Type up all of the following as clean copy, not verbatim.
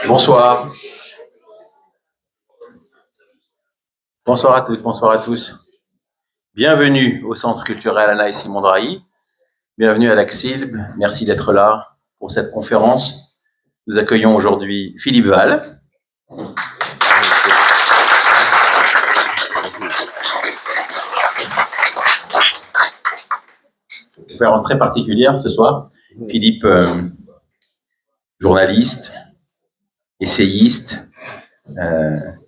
Bonsoir. Bonsoir à toutes, bonsoir à tous. Bienvenue au Centre culturel Anna et Simon Drahi. Bienvenue à l'Axilb. Merci d'être là pour cette conférence. Nous accueillons aujourd'hui Philippe Val. Conférence très particulière ce soir. Philippe, journaliste, essayiste,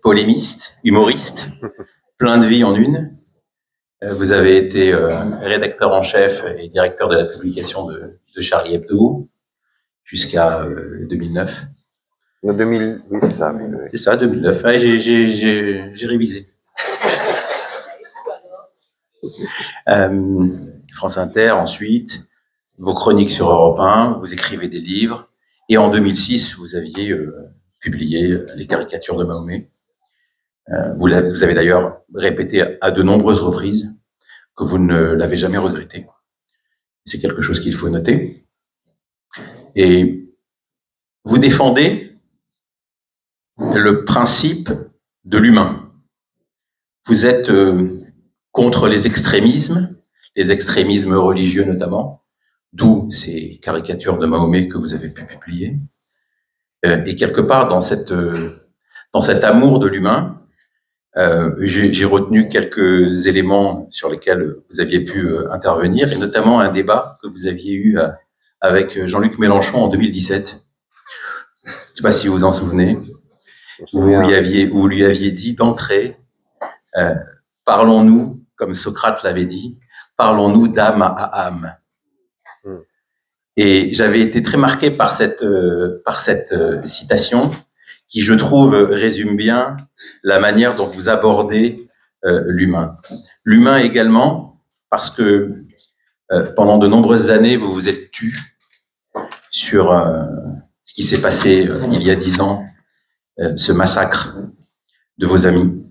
polémiste, humoriste, plein de vies en une. Vous avez été rédacteur en chef et directeur de la publication de Charlie Hebdo jusqu'à 2009. 2000, oui, c'est ça. C'est ça, 2009. Ouais, j'ai révisé. France Inter, ensuite, vos chroniques sur Europe 1, vous écrivez des livres, et en 2006, vous aviez publié Les caricatures de Mahomet. Vous avez d'ailleurs répété à de nombreuses reprises que vous ne l'avez jamais regretté. C'est quelque chose qu'il faut noter. Et vous défendez le principe de l'humain. Vous êtes contre les extrémismes religieux notamment, d'où ces caricatures de Mahomet que vous avez pu publier. Et quelque part, dans cet amour de l'humain, j'ai retenu quelques éléments sur lesquels vous aviez pu intervenir, et notamment un débat que vous aviez eu avec Jean-Luc Mélenchon en 2017. Je ne sais pas si vous vous en souvenez. Où vous lui aviez dit d'entrée, parlons-nous, comme Socrate l'avait dit, parlons-nous d'âme à âme. Et j'avais été très marqué par cette citation qui, je trouve, résume bien la manière dont vous abordez l'humain. L'humain également, parce que pendant de nombreuses années, vous vous êtes tu sur ce qui s'est passé il y a 10 ans, ce massacre de vos amis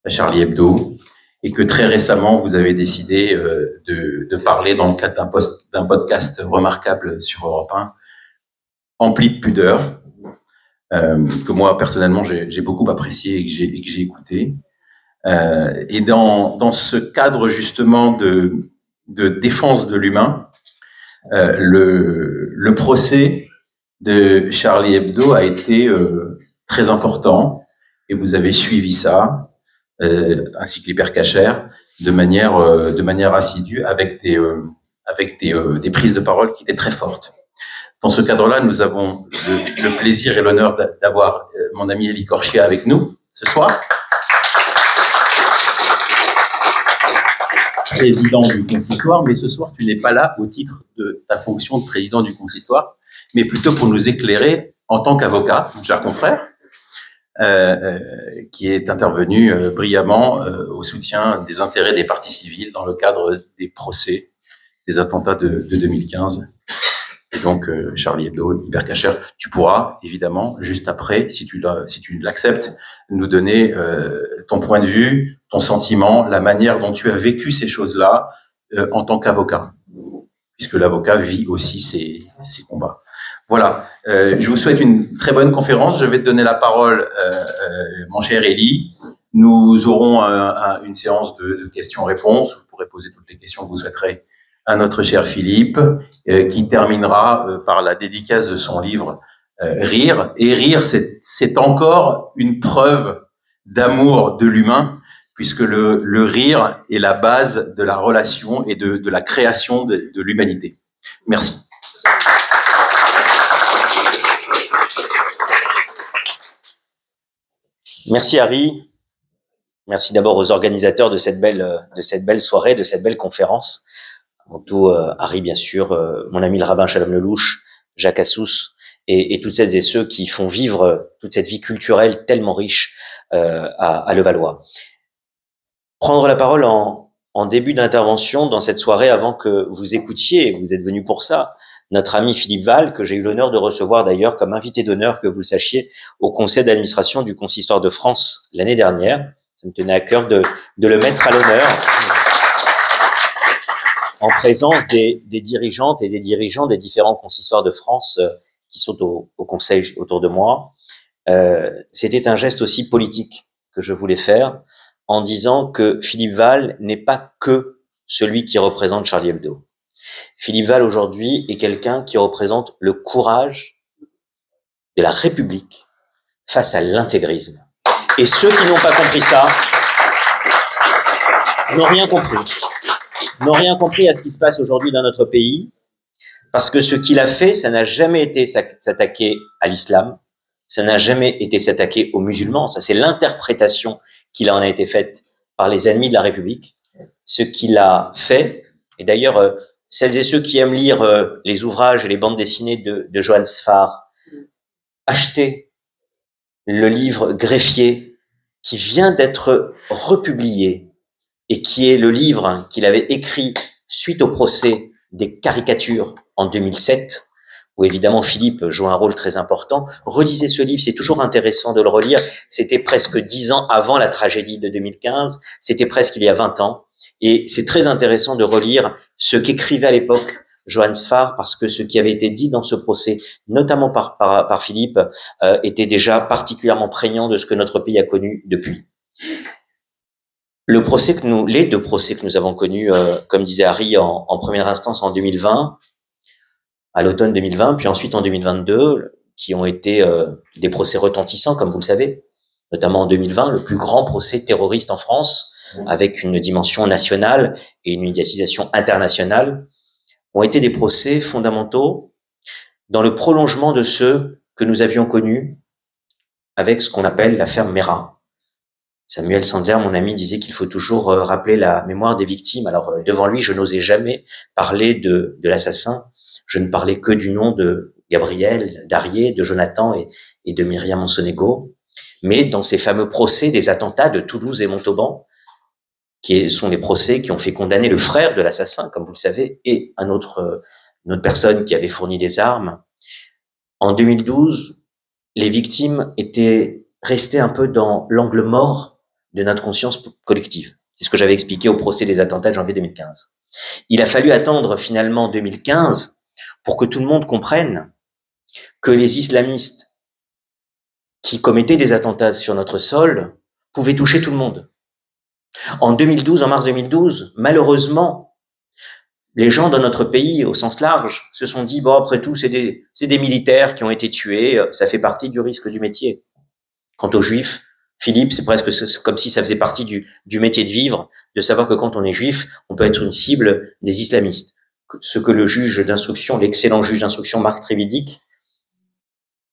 à Charlie Hebdo, et que très récemment, vous avez décidé de parler dans le cadre d'un podcast remarquable sur Europe 1, empli de pudeur, que moi, personnellement, j'ai beaucoup apprécié et que j'ai écouté. Et dans ce cadre, justement, de défense de l'humain, le procès de Charlie Hebdo a été très important, et vous avez suivi ça, ainsi que l'hypercachère, de manière assidue, avec des prises de parole qui étaient très fortes. Dans ce cadre-là, nous avons le plaisir et l'honneur d'avoir mon ami Élie Corchia avec nous ce soir, président du consistoire, mais ce soir, tu n'es pas là au titre de ta fonction de président du consistoire, mais plutôt pour nous éclairer en tant qu'avocat, mon cher confrère, qui est intervenu brillamment au soutien des intérêts des parties civiles dans le cadre des procès des attentats de 2015. Et donc, Charlie Hebdo, hypercachère, tu pourras, évidemment, juste après, si tu l'acceptes, nous donner ton point de vue, ton sentiment, la manière dont tu as vécu ces choses-là en tant qu'avocat, puisque l'avocat vit aussi ses combats. Voilà, je vous souhaite une très bonne conférence. Je vais te donner la parole, mon cher Élie. Nous aurons une séance de questions-réponses. Vous pourrez poser toutes les questions que vous souhaiterez à notre cher Philippe, qui terminera par la dédicace de son livre Rire. Et rire, c'est encore une preuve d'amour de l'humain, puisque le rire est la base de la relation et de la création de l'humanité. Merci. Merci Harry. Merci d'abord aux organisateurs de cette belle soirée, de cette belle conférence. Avant tout, Harry, bien sûr, mon ami le rabbin Shalom Lelouch, Jacques Assous, et toutes celles et ceux qui font vivre toute cette vie culturelle tellement riche à Levallois. Prendre la parole en début d'intervention dans cette soirée, avant que vous écoutiez, vous êtes venus pour ça, notre ami Philippe Val, que j'ai eu l'honneur de recevoir d'ailleurs comme invité d'honneur, que vous le sachiez, au conseil d'administration du Consistoire de France l'année dernière. Ça me tenait à cœur de le mettre à l'honneur. en présence des dirigeantes et des dirigeants des différents consistoires de France qui sont au conseil autour de moi. C'était un geste aussi politique que je voulais faire en disant que Philippe Val n'est pas que celui qui représente Charlie Hebdo. Philippe Val aujourd'hui est quelqu'un qui représente le courage de la République face à l'intégrisme. Et ceux qui n'ont pas compris ça n'ont rien compris. N'ont rien compris à ce qui se passe aujourd'hui dans notre pays, parce que ce qu'il a fait, ça n'a jamais été s'attaquer à l'islam, ça n'a jamais été s'attaquer aux musulmans, ça c'est l'interprétation qu'il en a été faite par les ennemis de la République. Ce qu'il a fait, et d'ailleurs, celles et ceux qui aiment lire les ouvrages et les bandes dessinées de Johann Sfar, achetez le livre Greffier, qui vient d'être republié, et qui est le livre qu'il avait écrit suite au procès des caricatures en 2007, où évidemment Philippe joue un rôle très important. Relisez ce livre, c'est toujours intéressant de le relire. C'était presque 10 ans avant la tragédie de 2015, c'était presque il y a 20 ans. Et c'est très intéressant de relire ce qu'écrivait à l'époque Johann Sfar, parce que ce qui avait été dit dans ce procès, notamment par Philippe, était déjà particulièrement prégnant de ce que notre pays a connu depuis. Les deux procès que nous avons connus, comme disait Harry, en première instance en 2020, à l'automne 2020, puis ensuite en 2022, qui ont été des procès retentissants, comme vous le savez, notamment en 2020, le plus grand procès terroriste en France, avec une dimension nationale et une médiatisation internationale, ont été des procès fondamentaux dans le prolongement de ceux que nous avions connus avec ce qu'on appelle l'affaire Mera. Samuel Sandler, mon ami, disait qu'il faut toujours rappeler la mémoire des victimes. Alors, devant lui, je n'osais jamais parler de l'assassin. Je ne parlais que du nom de Gabriel, d'Arié, de Jonathan et de Myriam Monsonego. Mais dans ces fameux procès des attentats de Toulouse et Montauban, qui sont les procès qui ont fait condamner le frère de l'assassin, comme vous le savez, et une autre personne qui avait fourni des armes. En 2012, les victimes étaient restées un peu dans l'angle mort de notre conscience collective. C'est ce que j'avais expliqué au procès des attentats de janvier 2015. Il a fallu attendre finalement 2015 pour que tout le monde comprenne que les islamistes qui commettaient des attentats sur notre sol pouvaient toucher tout le monde. En mars 2012, malheureusement, les gens dans notre pays, au sens large, se sont dit, bon, après tout, c'est des militaires qui ont été tués, ça fait partie du risque du métier. Quant aux juifs, Philippe, c'est presque comme si ça faisait partie du métier de vivre, de savoir que quand on est juif, on peut être une cible des islamistes. Ce que le juge d'instruction, l'excellent juge d'instruction Marc Trévidic,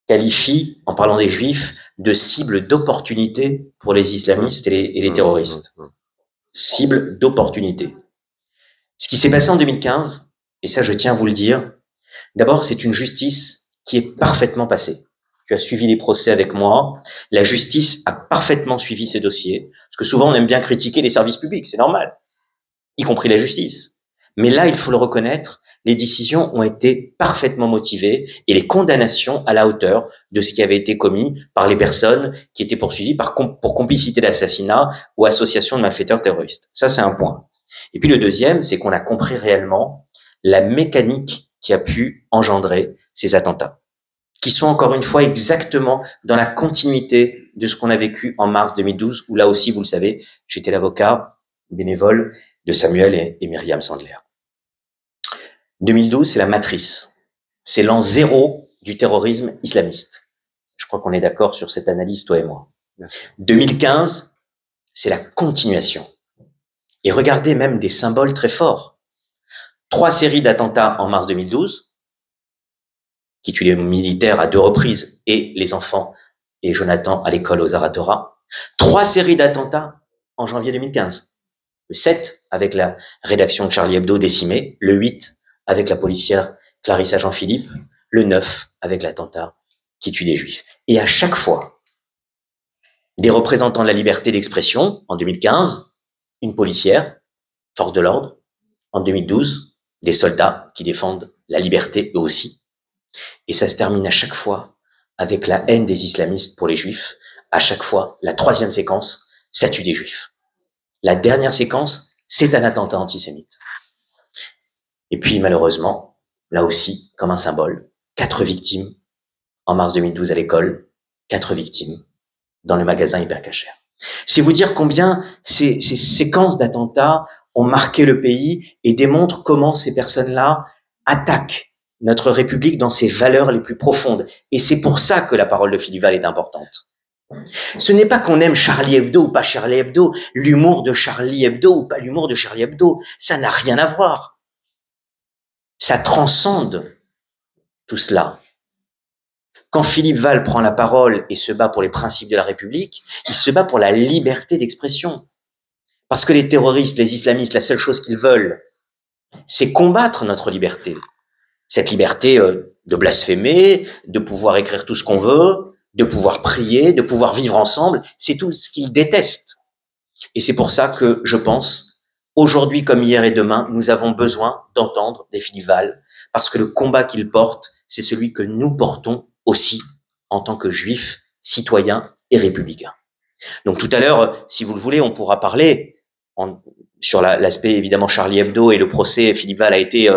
qualifie, en parlant des juifs, de cible d'opportunité pour les islamistes et les terroristes. Cible d'opportunité. Ce qui s'est passé en 2015, et ça je tiens à vous le dire, d'abord c'est une justice qui est parfaitement passée. Tu as suivi les procès avec moi, la justice a parfaitement suivi ces dossiers, parce que souvent on aime bien critiquer les services publics, c'est normal, y compris la justice. Mais là, il faut le reconnaître, les décisions ont été parfaitement motivées et les condamnations à la hauteur de ce qui avait été commis par les personnes qui étaient poursuivies pour complicité d'assassinat ou association de malfaiteurs terroristes. Ça, c'est un point. Et puis le deuxième, c'est qu'on a compris réellement la mécanique qui a pu engendrer ces attentats, qui sont encore une fois exactement dans la continuité de ce qu'on a vécu en mars 2012, où là aussi, vous le savez, j'étais l'avocat bénévole de Samuel et Myriam Sandler. 2012, c'est la matrice. C'est l'an zéro du terrorisme islamiste. Je crois qu'on est d'accord sur cette analyse, toi et moi. 2015, c'est la continuation. Et regardez même des symboles très forts. 3 séries d'attentats en mars 2012, qui tuent les militaires à 2 reprises et les enfants et Jonathan à l'école aux Aratora. 3 séries d'attentats en janvier 2015. Le 7, avec la rédaction de Charlie Hebdo décimée. Le 8, avec la policière Clarissa Jean-Philippe. Le 9, avec l'attentat qui tue des juifs. Et à chaque fois, des représentants de la liberté d'expression, en 2015, une policière, force de l'ordre. En 2012, des soldats qui défendent la liberté eux aussi. Et ça se termine à chaque fois avec la haine des islamistes pour les juifs. À chaque fois, la 3e séquence, ça tue des juifs. La dernière séquence, c'est un attentat antisémite. Et puis, malheureusement, là aussi, comme un symbole, 4 victimes en mars 2012 à l'école, 4 victimes dans le magasin Hypercacher. C'est vous dire combien ces séquences d'attentats ont marqué le pays et démontrent comment ces personnes-là attaquent notre République dans ses valeurs les plus profondes. Et c'est pour ça que la parole de Philippe Val est importante. Ce n'est pas qu'on aime Charlie Hebdo ou pas Charlie Hebdo, l'humour de Charlie Hebdo ou pas l'humour de Charlie Hebdo, ça n'a rien à voir. Ça transcende tout cela. Quand Philippe Val prend la parole et se bat pour les principes de la République, il se bat pour la liberté d'expression. Parce que les terroristes, les islamistes, la seule chose qu'ils veulent, c'est combattre notre liberté. Cette liberté de blasphémer, de pouvoir écrire tout ce qu'on veut, de pouvoir prier, de pouvoir vivre ensemble, c'est tout ce qu'ils détestent. Et c'est pour ça que je pense, aujourd'hui comme hier et demain, nous avons besoin d'entendre des Philippe Val, parce que le combat qu'ils portent, c'est celui que nous portons aussi en tant que juifs, citoyens et républicains. Donc tout à l'heure, si vous le voulez, on pourra parler sur l'aspect évidemment Charlie Hebdo et le procès. Philippe Val a été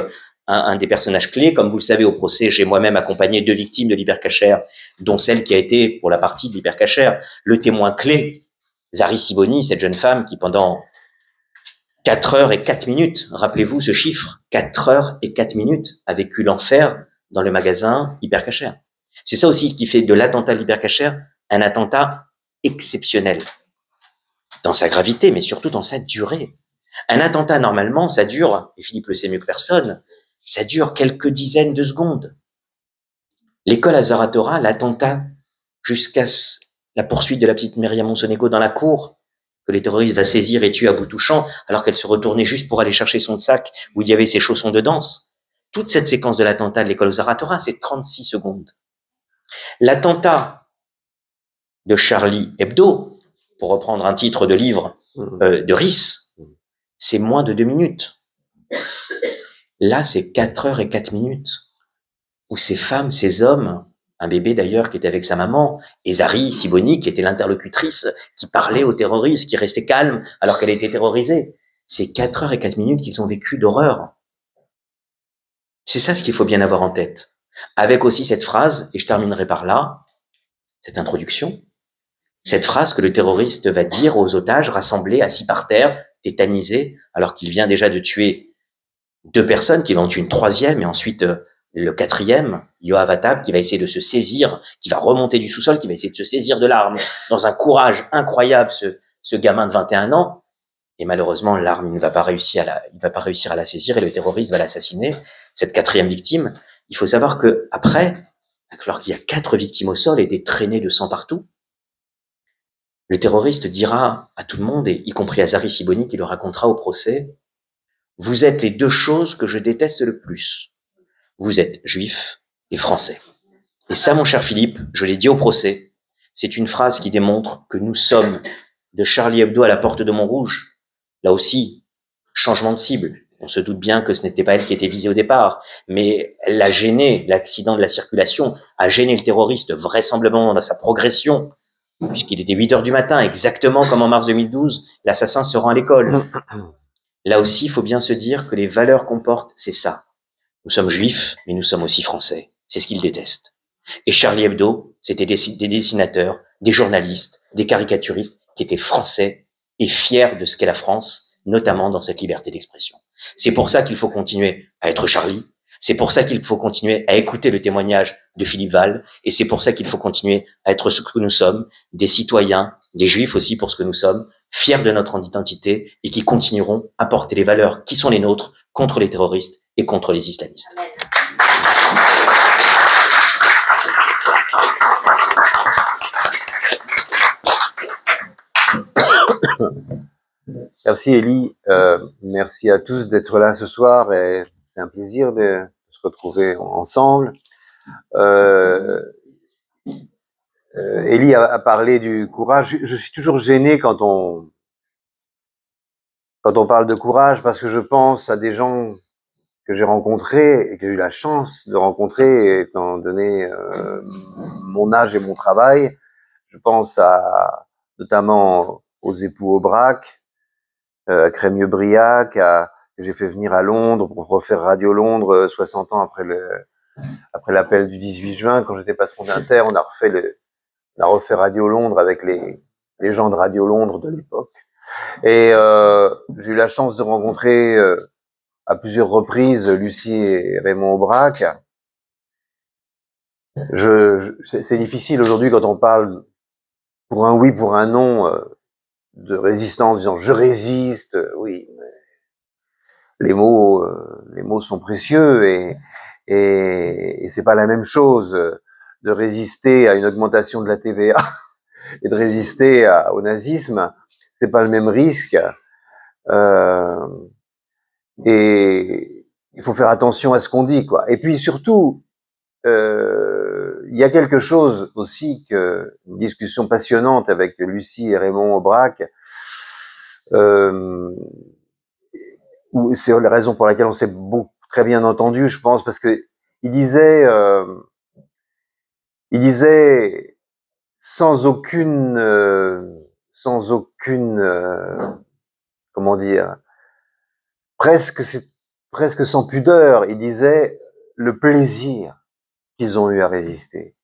un des personnages clés. Comme vous le savez, au procès, j'ai moi-même accompagné 2 victimes de l'Hypercacher, dont celle qui a été, pour la partie de l'Hypercacher, le témoin clé, Zari Siboni, cette jeune femme qui pendant 4 heures et 4 minutes, rappelez-vous ce chiffre, 4 heures et 4 minutes, a vécu l'enfer dans le magasin Hypercacher. C'est ça aussi qui fait de l'attentat de l'Hypercacher un attentat exceptionnel. Dans sa gravité, mais surtout dans sa durée. Un attentat, normalement, ça dure, et Philippe le sait mieux que personne, ça dure quelques dizaines de secondes. L'école Hazara Torah, l'attentat jusqu'à la poursuite de la petite Myriam Monsonego dans la cour, que les terroristes vont saisir et tuer à bout touchant, alors qu'elle se retournait juste pour aller chercher son sac où il y avait ses chaussons de danse. Toute cette séquence de l'attentat de l'école Hazara Torah, c'est 36 secondes. L'attentat de Charlie Hebdo, pour reprendre un titre de livre de Riss, c'est moins de 2 minutes. Là, c'est 4 heures et 4 minutes, où ces femmes, ces hommes, un bébé d'ailleurs qui était avec sa maman, et Zari Siboni qui était l'interlocutrice, qui parlait aux terroristes, qui restait calme alors qu'elle était terrorisée. C'est 4 heures et 4 minutes qu'ils ont vécu d'horreur. C'est ça ce qu'il faut bien avoir en tête. Avec aussi cette phrase, et je terminerai par là, cette introduction, cette phrase que le terroriste va dire aux otages rassemblés, assis par terre, tétanisés, alors qu'il vient déjà de tuer 2 personnes, qu'il va en tuer une 3e, et ensuite le 4e, Yoav Attab, qui va essayer de se saisir, qui va remonter du sous-sol, qui va essayer de se saisir de l'arme, dans un courage incroyable, ce gamin de 21 ans, et malheureusement, l'arme, il ne va pas réussir à la saisir, et le terroriste va l'assassiner, cette 4e victime. Il faut savoir que après, alors qu'il y a 4 victimes au sol et des traînées de sang partout, le terroriste dira à tout le monde, et y compris à Zari Siboni qui le racontera au procès, « Vous êtes les 2 choses que je déteste le plus. Vous êtes juif et français. » Et ça, mon cher Philippe, je l'ai dit au procès, c'est une phrase qui démontre que nous sommes de Charlie Hebdo à la porte de Montrouge. Là aussi, changement de cible. On se doute bien que ce n'était pas elle qui était visée au départ, mais elle a gêné, l'accident de la circulation a gêné le terroriste vraisemblablement dans sa progression, puisqu'il était 8 heures du matin, exactement comme en mars 2012, l'assassin se rend à l'école. Là aussi, il faut bien se dire que les valeurs qu'on porte, c'est ça. Nous sommes juifs, mais nous sommes aussi français. C'est ce qu'ils détestent. Et Charlie Hebdo, c'était des dessinateurs, des journalistes, des caricaturistes qui étaient français et fiers de ce qu'est la France, notamment dans cette liberté d'expression. C'est pour ça qu'il faut continuer à être Charlie. C'est pour ça qu'il faut continuer à écouter le témoignage de Philippe Val. Et c'est pour ça qu'il faut continuer à être ce que nous sommes, des citoyens, des juifs aussi pour ce que nous sommes, fiers de notre identité et qui continueront à porter les valeurs qui sont les nôtres contre les terroristes et contre les islamistes. Amen. Merci Elie, merci à tous d'être là ce soir et c'est un plaisir de se retrouver ensemble. Elie a parlé du courage. Je suis toujours gêné quand on parle de courage parce que je pense à des gens que j'ai rencontrés et que j'ai eu la chance de rencontrer étant donné mon âge et mon travail. Je pense notamment aux époux Aubrac, à Crémieux-Briac, à que j'ai fait venir à Londres pour refaire Radio Londres 60 ans après l'appel du 18 juin, quand j'étais patron d'Inter, on a refait Radio Londres avec les gens de Radio Londres de l'époque. Et j'ai eu la chance de rencontrer à plusieurs reprises Lucie et Raymond Aubrac. C'est difficile aujourd'hui quand on parle pour un oui, pour un non, de résistance, disant je résiste. Oui, mais les mots sont précieux et c'est pas la même chose de résister à une augmentation de la TVA et de résister au nazisme. C'est pas le même risque. Et il faut faire attention à ce qu'on dit, quoi. Et puis surtout, il y a quelque chose aussi une discussion passionnante avec Lucie et Raymond Aubrac, où c'est la raison pour laquelle on s'est très bien entendu, je pense, parce que il disait sans aucune, comment dire, presque sans pudeur, il disait le plaisir qu'ils ont eu à résister.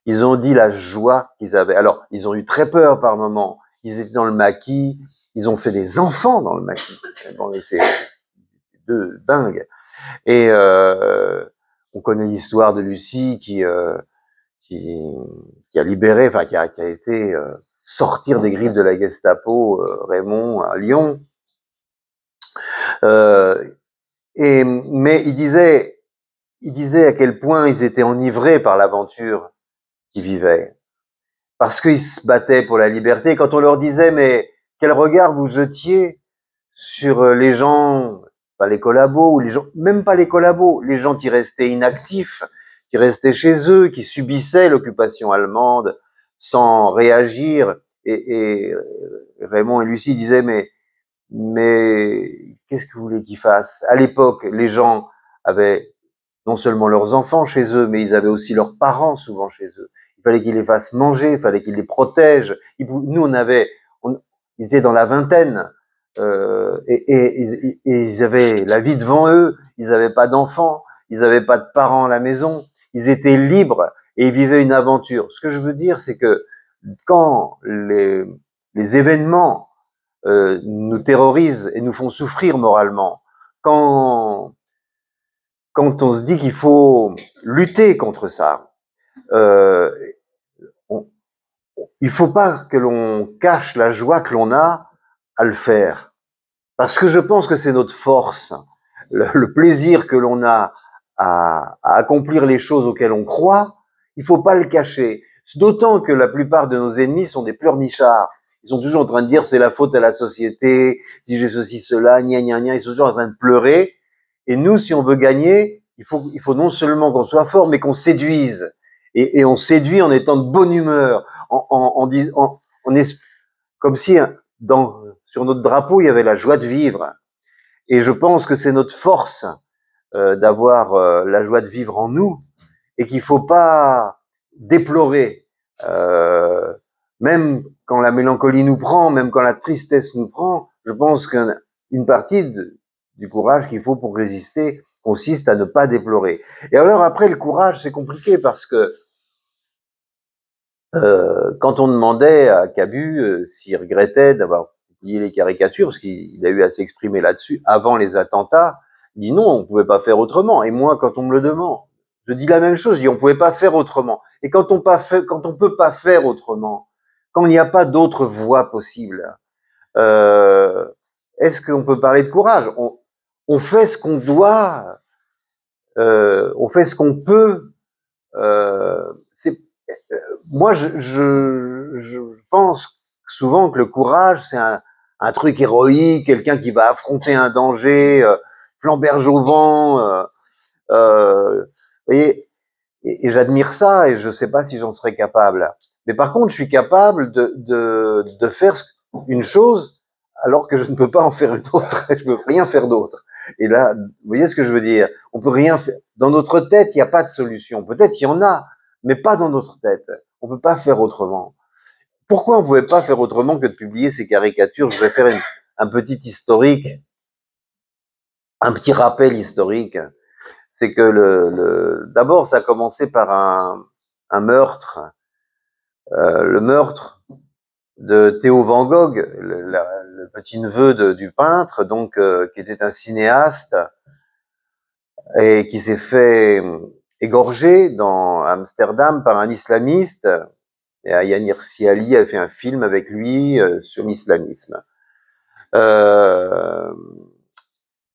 Ils ont dit la joie qu'ils avaient. Alors, ils ont eu très peur par moments. Ils étaient dans le maquis. Ils ont fait des enfants dans le maquis. Bon, c'est dingue. Et on connaît l'histoire de Lucie qui a libéré, enfin qui a été sortir des griffes de la Gestapo Raymond à Lyon. Mais il disait à quel point ils étaient enivrés par l'aventure qu'ils vivaient, parce qu'ils se battaient pour la liberté. Quand on leur disait mais quel regard vous jetiez sur les gens, pas les collabos, ou les gens, même pas les collabos, les gens qui restaient inactifs, qui restaient chez eux, qui subissaient l'occupation allemande sans réagir, et Raymond et Lucie disaient mais qu'est-ce que vous voulez qu'ils fassent? À l'époque, les gens avaient non seulement leurs enfants chez eux, mais ils avaient aussi leurs parents souvent chez eux. Il fallait qu'ils les fassent manger, il fallait qu'ils les protègent. Nous, ils étaient dans la vingtaine, et ils avaient la vie devant eux. Ils n'avaient pas d'enfants, ils n'avaient pas de parents à la maison. Ils étaient libres et ils vivaient une aventure. Ce que je veux dire, c'est que quand les événements nous terrorisent et nous font souffrir moralement, quand on se dit qu'il faut lutter contre ça, il faut pas que l'on cache la joie que l'on a à le faire. Parce que je pense que c'est notre force, le plaisir que l'on a à accomplir les choses auxquelles on croit, il faut pas le cacher. D'autant que la plupart de nos ennemis sont des pleurnichards. Ils sont toujours en train de dire c'est la faute à la société, si j'ai ceci, cela, gna gna gna, ils sont toujours en train de pleurer. Et nous, si on veut gagner, il faut non seulement qu'on soit fort, mais qu'on séduise. Et on séduit en étant de bonne humeur, comme si sur notre drapeau, il y avait la joie de vivre. Et je pense que c'est notre force d'avoir la joie de vivre en nous, et qu'il faut pas déplorer, même quand la mélancolie nous prend, même quand la tristesse nous prend. Je pense qu'une partie du courage qu'il faut pour résister consiste à ne pas déplorer. Et alors après, le courage, c'est compliqué parce que quand on demandait à Cabu s'il regrettait d'avoir publié les caricatures, parce qu'il a eu à s'exprimer là-dessus avant les attentats, il dit non, on pouvait pas faire autrement. Et moi, quand on me le demande, je dis la même chose, je dis on pouvait pas faire autrement. Et quand on peut pas faire autrement, quand il n'y a pas d'autre voie possible, est-ce qu'on peut parler de courage? On fait ce qu'on doit, on fait ce qu'on peut. Moi, je pense souvent que le courage, c'est un truc héroïque, quelqu'un qui va affronter un danger, flamberge au vent. Vous voyez, et j'admire ça, et je sais pas si j'en serais capable. Mais par contre, je suis capable de faire une chose alors que je ne peux pas en faire une autre. Je peux rien faire d'autre. Et là, vous voyez ce que je veux dire? On peut rien faire. Dans notre tête, il n'y a pas de solution. Peut-être qu'il y en a, mais pas dans notre tête. On peut pas faire autrement. Pourquoi on pouvait pas faire autrement que de publier ces caricatures? Je vais faire un petit historique. un petit rappel historique, c'est que d'abord, ça a commencé par un meurtre, le meurtre de Theo Van Gogh, le petit-neveu du peintre, donc qui était un cinéaste et qui s'est fait égorger dans Amsterdam par un islamiste. Et Ayaan Hirsi Ali a fait un film avec lui sur l'islamisme.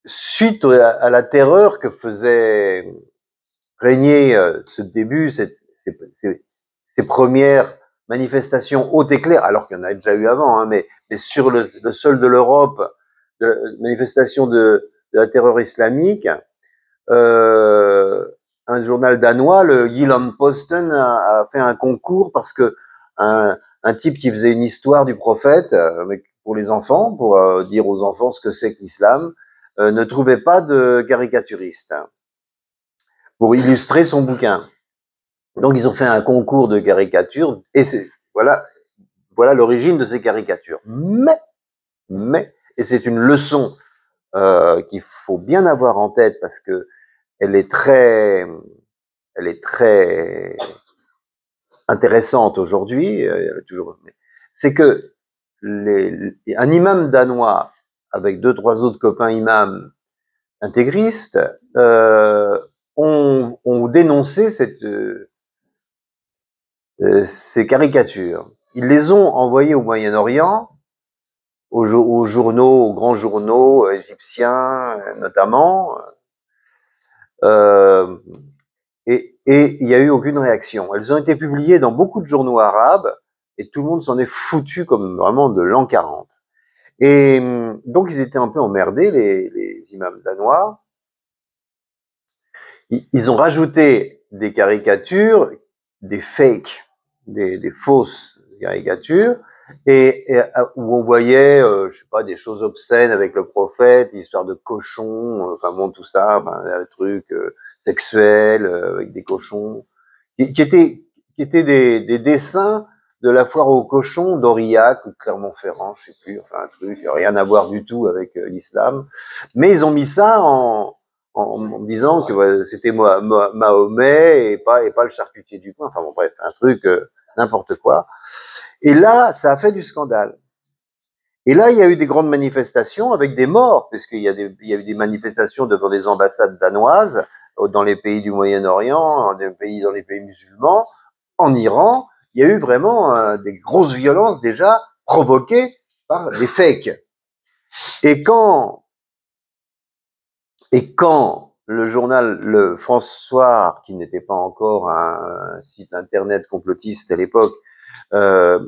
Suite à la terreur que faisait régner ce début, ces premières manifestations hautes et claires, alors qu'il y en a déjà eu avant, hein, mais sur le sol de l'Europe, manifestations de la terreur islamique, un journal danois, le Jyllands-Posten, a fait un concours parce que un type qui faisait une histoire du prophète, pour les enfants, pour dire aux enfants ce que c'est que l'islam, ne trouvait pas de caricaturiste pour illustrer son bouquin. Donc ils ont fait un concours de caricatures et voilà l'origine de ces caricatures. Mais et c'est une leçon qu'il faut bien avoir en tête parce que elle est très intéressante aujourd'hui. C'est que un imam danois avec 2-3 autres copains imams intégristes ont dénoncé ces caricatures. Ils les ont envoyées au Moyen-Orient, aux journaux, aux grands journaux égyptiens notamment, et il n'y a eu aucune réaction. Elles ont été publiées dans beaucoup de journaux arabes, et tout le monde s'en est foutu comme vraiment de l'an 40. Et donc ils étaient un peu emmerdés, les imams danois. Ils ont rajouté des caricatures, des fakes, des fausses caricatures, et où on voyait, je sais pas, des choses obscènes avec le prophète, histoire de cochons, enfin bon, tout ça, un truc sexuel avec des cochons, qui étaient des dessins de la foire aux cochons d'Aurillac ou de Clermont-Ferrand, je sais plus, enfin un truc, rien à voir du tout avec l'islam. Mais ils ont mis ça en disant que c'était Mahomet et pas le charcutier du coin. Enfin bon, bref, un truc n'importe quoi. Et là, ça a fait du scandale. Et là, il y a eu des grandes manifestations avec des morts, puisqu'il y a eu des manifestations devant des ambassades danoises dans les pays du Moyen-Orient, dans les pays musulmans, en Iran. Il y a eu vraiment des grosses violences déjà provoquées par des fakes. Et quand le journal Le François, qui n'était pas encore un site internet complotiste à l'époque, a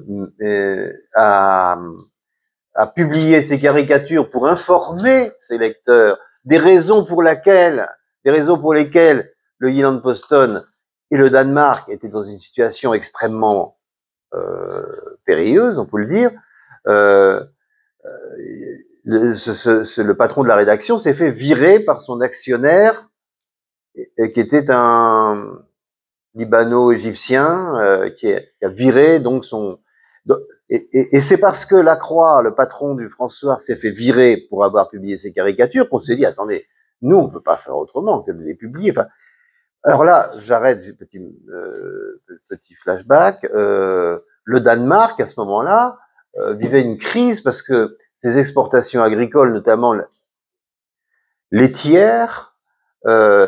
publié ces caricatures pour informer ses lecteurs des raisons pour lesquelles le Jyllands-Posten et le Danemark étaient dans une situation extrêmement périlleuse, on peut le dire, le patron de la rédaction s'est fait virer par son actionnaire, qui était un libano-égyptien, qui a viré donc son... Et c'est parce que Lacroix, le patron du François, s'est fait virer pour avoir publié ces caricatures qu'on s'est dit, attendez, nous, on ne peut pas faire autrement que de les publier. Enfin, alors là, j'arrête, petit flashback. Le Danemark, à ce moment-là, vivait une crise parce que ses exportations agricoles, notamment laitières,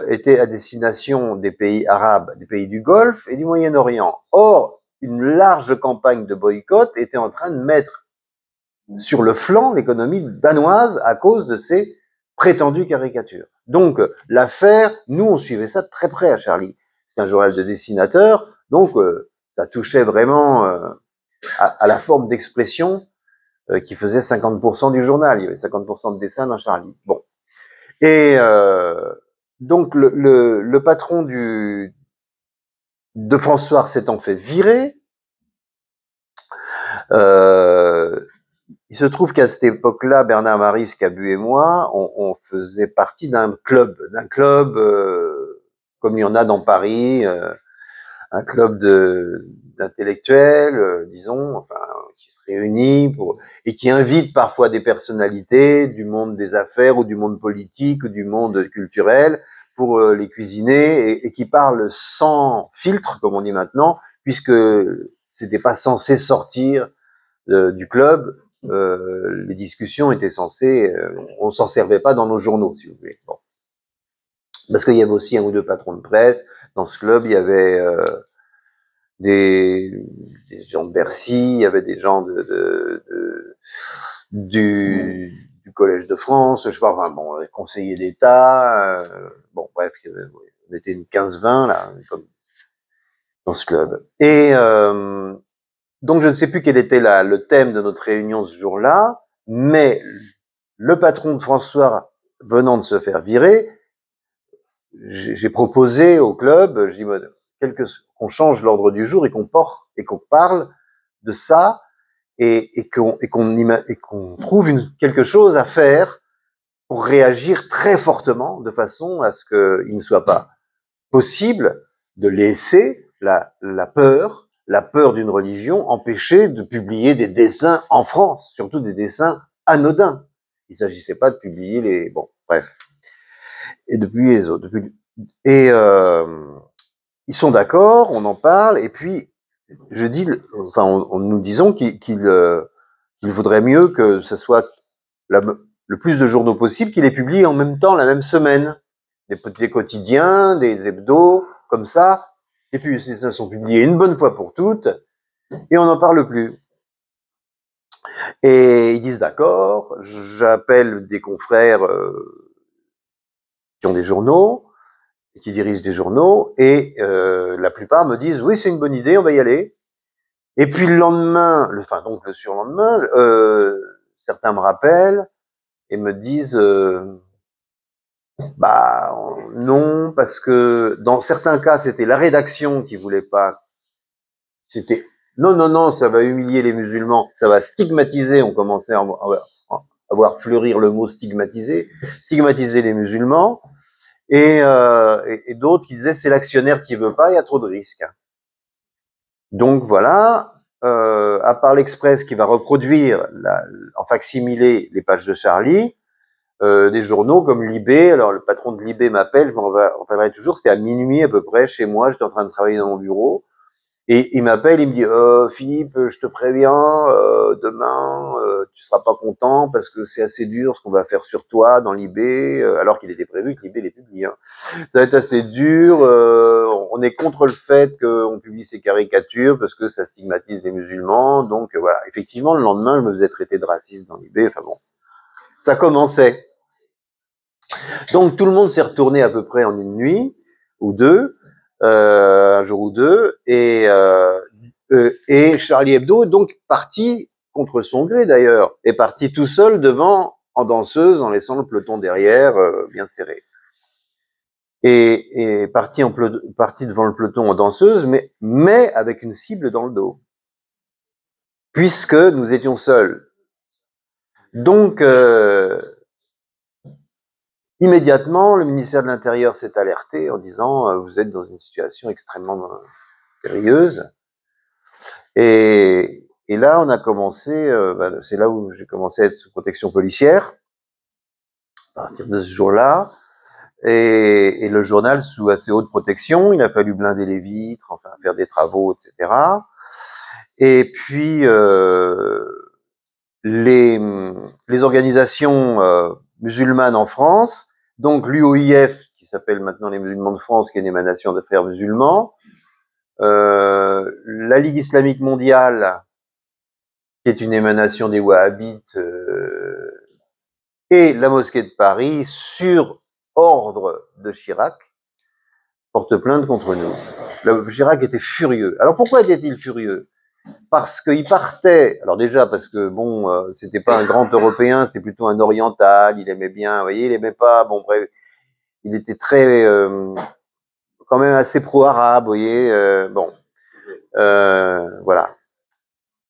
étaient à destination des pays arabes, des pays du Golfe et du Moyen-Orient. Or, une large campagne de boycott était en train de mettre sur le flanc l'économie danoise à cause de ces prétendues caricatures. Donc, l'affaire, nous, on suivait ça de très près à Charlie. C'est un journal de dessinateurs, donc ça touchait vraiment à la forme d'expression qui faisait 50% du journal. Il y avait 50% de dessins dans Charlie. Bon. Et donc, le patron de François s'étant fait virer, il se trouve qu'à cette époque-là, Bernard Maris, Cabu et moi, on faisait partie d'un club comme il y en a dans Paris, un club d'intellectuels, disons, enfin, qui se réunit et qui invite parfois des personnalités du monde des affaires ou du monde politique ou du monde culturel pour les cuisiner et qui parlent sans filtre, comme on dit maintenant, puisque c'était pas censé sortir du club. Les discussions étaient censées, on s'en servait pas dans nos journaux, si vous voulez. Bon. Parce qu'il y avait aussi un ou deux patrons de presse. Dans ce club, il y avait des gens de Bercy, il y avait des gens du Collège de France, je sais pas, enfin bon, conseillers d'État, bon bref, on était une 15-20 là, comme dans ce club. Et donc je ne sais plus quel était le thème de notre réunion ce jour-là, mais le patron de François venant de se faire virer, j'ai proposé au club, je dis qu'on change l'ordre du jour et qu'on parle de ça et qu'on trouve quelque chose à faire pour réagir très fortement de façon à ce qu'il ne soit pas possible de laisser la peur d'une religion empêcher de publier des dessins en France, surtout des dessins anodins. Il ne s'agissait pas de publier bon, bref. Et depuis les autres. Ils sont d'accord, on en parle, et puis je dis, nous disons qu'il vaudrait mieux que ce soit le plus de journaux possible, qu'il les publie en même temps la même semaine, des quotidiens, des hebdos, comme ça, et puis ça sont publiés une bonne fois pour toutes, et on n'en parle plus. Et ils disent d'accord, j'appelle des confrères qui ont des journaux, qui dirigent des journaux, et la plupart me disent oui, c'est une bonne idée, on va y aller. Et puis le lendemain, le surlendemain, certains me rappellent et me disent bah non, parce que dans certains cas c'était la rédaction qui voulait pas, c'était non, ça va humilier les musulmans, ça va stigmatiser, on commençait à voir fleurir le mot stigmatiser les musulmans. Et d'autres qui disaient c'est l'actionnaire qui veut pas, il y a trop de risques. Donc voilà, à part l'Express qui va reproduire en facsimilé les pages de Charlie, des journaux comme Libé, alors le patron de Libé m'appelle, je m'en rappellerai toujours, c'était à minuit à peu près chez moi, j'étais en train de travailler dans mon bureau, et il m'appelle, il me dit Philippe, je te préviens, demain tu seras pas content parce que c'est assez dur ce qu'on va faire sur toi dans Libé, alors qu'il était prévu que Libé les publie. Hein. Ça va être assez dur. On est contre le fait qu'on publie ces caricatures parce que ça stigmatise les musulmans. Donc voilà. Effectivement, le lendemain, je me faisais traiter de raciste dans Libé. Enfin bon, ça commençait. Donc tout le monde s'est retourné à peu près en une nuit ou deux. Un jour ou deux, et Charlie Hebdo est donc parti contre son gré d'ailleurs, est parti tout seul devant en danseuse en laissant le peloton derrière bien serré. Et parti devant le peloton en danseuse, mais avec une cible dans le dos, puisque nous étions seuls. Donc immédiatement, le ministère de l'Intérieur s'est alerté en disant vous êtes dans une situation extrêmement sérieuse. Et là, on a commencé, c'est là où j'ai commencé à être sous protection policière, à partir de ce jour-là, et le journal sous assez haute protection, il a fallu blinder les vitres, enfin faire des travaux, etc. Et puis, les organisations musulmanes en France, donc l'UOIF, qui s'appelle maintenant les musulmans de France, qui est une émanation des frères musulmans, la Ligue islamique mondiale, qui est une émanation des wahhabites, et la mosquée de Paris, sur ordre de Chirac, porte plainte contre nous. Chirac était furieux. Alors pourquoi était-il furieux? Parce qu'il partait, alors déjà parce que bon, c'était pas un grand Européen, c'était plutôt un oriental, il aimait bien, vous voyez, il aimait pas, bon bref, il était très, quand même assez pro-arabe, vous voyez, bon, voilà.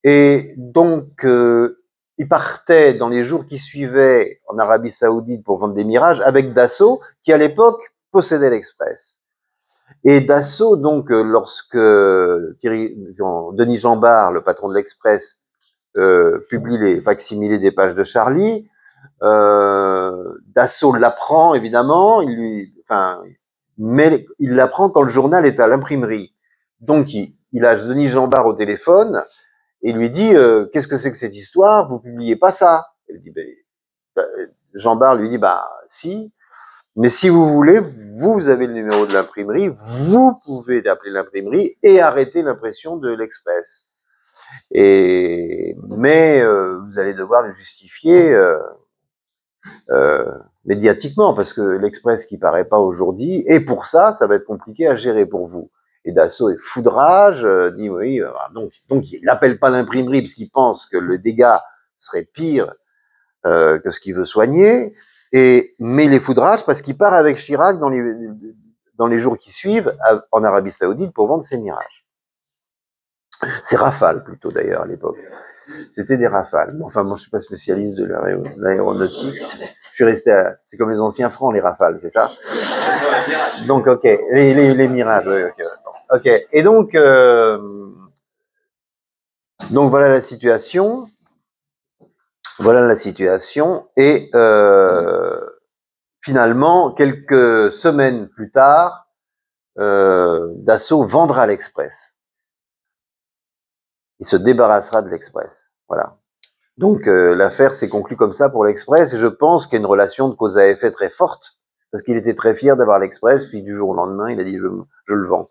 Et donc, il partait dans les jours qui suivaient en Arabie Saoudite pour vendre des mirages avec Dassault, qui à l'époque possédait l'Express. Et Dassault, donc, lorsque Denis Jambard, le patron de l'Express, publie les facsimilés des pages de Charlie. Dassault l'apprend, évidemment, mais il l'apprend quand le journal est à l'imprimerie. Donc, il a Denis Jeanbart au téléphone et lui dit qu'est-ce que c'est que cette histoire? Vous publiez pas ça? Il dit, Jeanbart lui dit, si, mais si vous voulez, vous avez le numéro de l'imprimerie, vous pouvez appeler l'imprimerie et arrêter l'impression de l'Express. Mais vous allez devoir le justifier médiatiquement, parce que l'Express qui paraît pas aujourd'hui, et pour ça, ça va être compliqué à gérer pour vous. Et Dassault est foudrage, dit oui, donc il n'appelle pas l'imprimerie parce qu'il pense que le dégât serait pire que ce qu'il veut soigner, mais il est foudrage parce qu'il part avec Chirac dans les jours qui suivent en Arabie Saoudite pour vendre ses Mirages. C'est Rafale plutôt d'ailleurs à l'époque. C'était des Rafales. Enfin, moi je suis pas spécialiste de l'aéronautique. Je suis resté c'est comme les anciens francs, les Rafales, c'est ça? Donc ok, les Mirages, oui, ok. Et donc voilà la situation. Voilà la situation. Et finalement, quelques semaines plus tard, Dassault vendra l'Express. Il se débarrassera de l'Express. Voilà. Donc l'affaire s'est conclue comme ça pour l'Express, et je pense qu'il y a une relation de cause à effet très forte, parce qu'il était très fier d'avoir l'Express, puis du jour au lendemain, il a dit je le vends.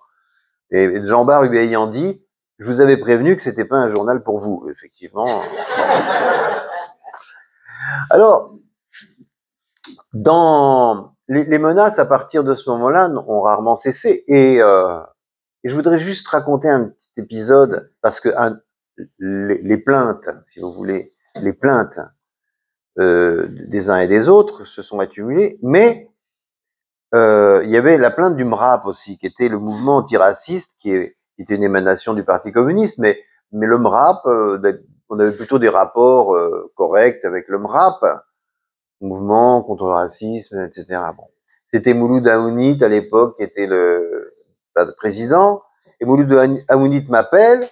Et Jeanbart lui ayant dit, je vous avais prévenu que c'était pas un journal pour vous, effectivement. Alors, dans les menaces à partir de ce moment-là ont rarement cessé, et je voudrais juste raconter un petit épisode, parce que les plaintes, si vous voulez, les plaintes des uns et des autres se sont accumulées, mais il y avait la plainte du MRAP aussi, qui était le mouvement antiraciste, qui était une émanation du Parti communiste, mais le MRAP, on avait plutôt des rapports corrects avec le MRAP, mouvement contre le racisme, etc. Bon. C'était Mouloud Aounit à l'époque qui était le président, et Mouloud Aounit m'appelle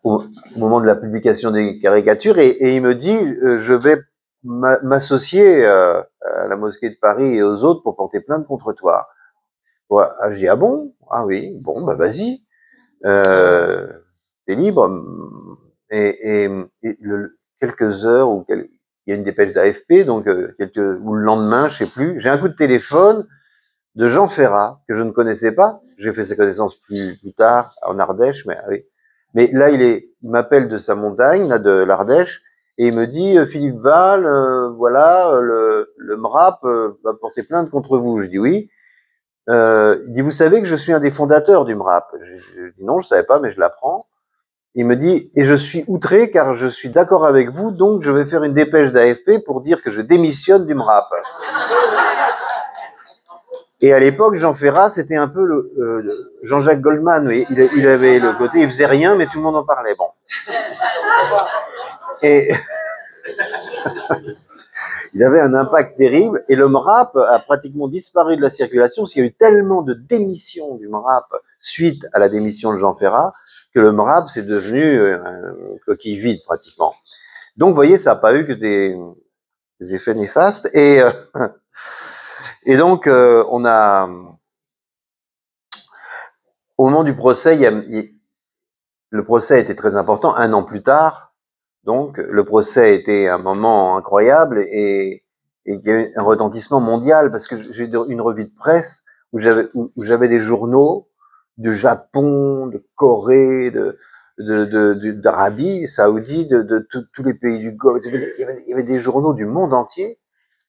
au moment de la publication des caricatures, et il me dit je vais m'associer à la mosquée de Paris et aux autres pour porter plainte contre toi. Ouais, je dis ah bon? Ah oui, bon vas-y, t'es libre. Quelques heures il y a une dépêche d'AFP, donc ou le lendemain, je sais plus, j'ai un coup de téléphone de Jean Ferrat que je ne connaissais pas. J'ai fait ses connaissances plus tard en Ardèche, mais là il m'appelle de sa montagne, là de l'Ardèche, et il me dit Philippe Val, voilà, le MRAP va porter plainte contre vous. Je dis oui. Il dit vous savez que je suis un des fondateurs du MRAP. Je dis non, je savais pas, mais je l'apprends. Il me dit et je suis outré car je suis d'accord avec vous, donc je vais faire une dépêche d'AFP pour dire que je démissionne du MRAP. Et à l'époque, Jean Ferrat, c'était un peu le Jean-Jacques Goldman. Oui. Il avait le côté, il faisait rien, mais tout le monde en parlait. Bon. Et il avait un impact terrible. Et le MRAP a pratiquement disparu de la circulation parce qu'il y a eu tellement de démissions du MRAP suite à la démission de Jean Ferrat que le MRAP c'est devenu une coquille vide pratiquement. Donc, vous voyez, ça n'a pas eu que des effets néfastes. Et donc, on a au moment du procès, le procès était très important. 1 an plus tard, donc le procès était un moment incroyable et il y a eu un retentissement mondial parce que j'ai eu une revue de presse où j'avais des journaux du Japon, de Corée, d'Arabie Saoudite, de tous les pays du Golfe. Il y avait des journaux du monde entier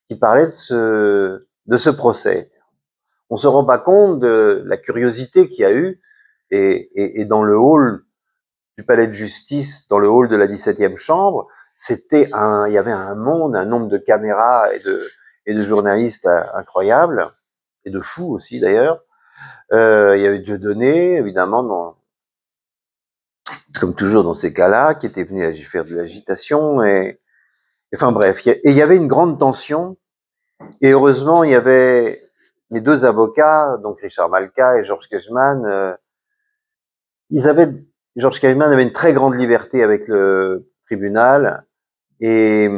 qui parlaient de ce procès. On se rend pas compte de la curiosité qu'il y a eu et dans le hall du palais de justice, dans le hall de la 17e chambre, il y avait un nombre de caméras et de journalistes incroyables, et de fous aussi d'ailleurs. Il y avait Dieudonné, évidemment, comme toujours dans ces cas-là, qui était venu faire de l'agitation, enfin bref, il y avait une grande tension, et heureusement, il y avait les 2 avocats, donc Richard Malka et Georges Kejman, ils avaient Georges Kaiman avait une très grande liberté avec le tribunal et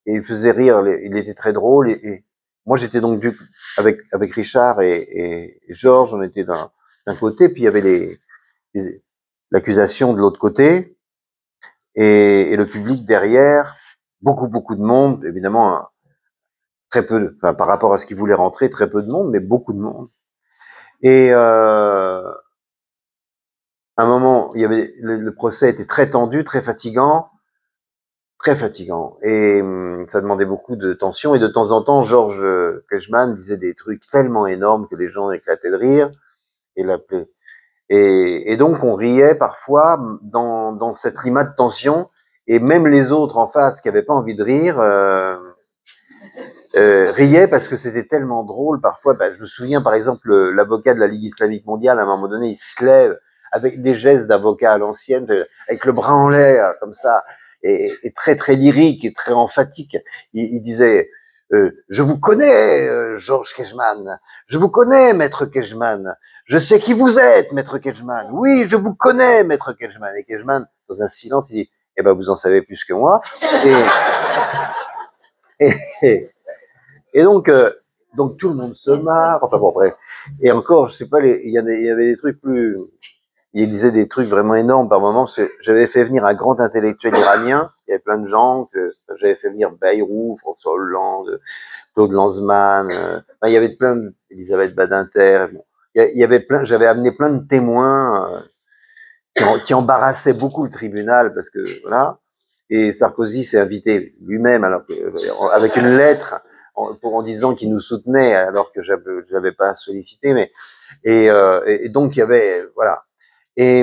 il faisait rire, il était très drôle et moi j'étais donc avec Richard et Georges, on était d'un côté, puis il y avait l'accusation de l'autre côté et le public derrière, beaucoup de monde, évidemment très peu, enfin, par rapport à ce qu'il voulait rentrer, très peu de monde, mais beaucoup de monde. Et à un moment, il y avait le procès était très tendu, très fatigant, et ça demandait beaucoup de tension. Et de temps en temps, Georges Kejman disait des trucs tellement énormes que les gens éclataient de rire et l'appelaient. Et donc on riait parfois dans cette climat de tension, et même les autres en face qui n'avaient pas envie de rire riaient parce que c'était tellement drôle parfois. Je me souviens par exemple l'avocat de la Ligue islamique mondiale, à un moment donné, il se lève avec des gestes d'avocat à l'ancienne, avec le bras en l'air comme ça, et très lyrique et très emphatique. Il disait je vous connais, Georges Kejman. Je vous connais, Maître Kejman. Je sais qui vous êtes, Maître Kejman. Oui, je vous connais, Maître Kejman. Et Kejman, dans un silence, il dit eh ben, vous en savez plus que moi. Et donc tout le monde se marre. Enfin bon, bref. Et encore, je sais pas, il y avait des trucs plus. Il disait des trucs vraiment énormes par moments. J'avais fait venir un grand intellectuel iranien. Il y avait plein de gens que j'avais fait venir Bayrou, François Hollande, Claude Lanzmann. Enfin, il y avait plein de Elisabeth Badinter. Bon. Il y avait plein. J'avais amené plein de témoins qui embarrassaient beaucoup le tribunal parce que voilà. Et Sarkozy s'est invité lui-même, alors avec une lettre en disant qu'il nous soutenait, alors que j'avais pas sollicité. Mais et donc il y avait voilà. Et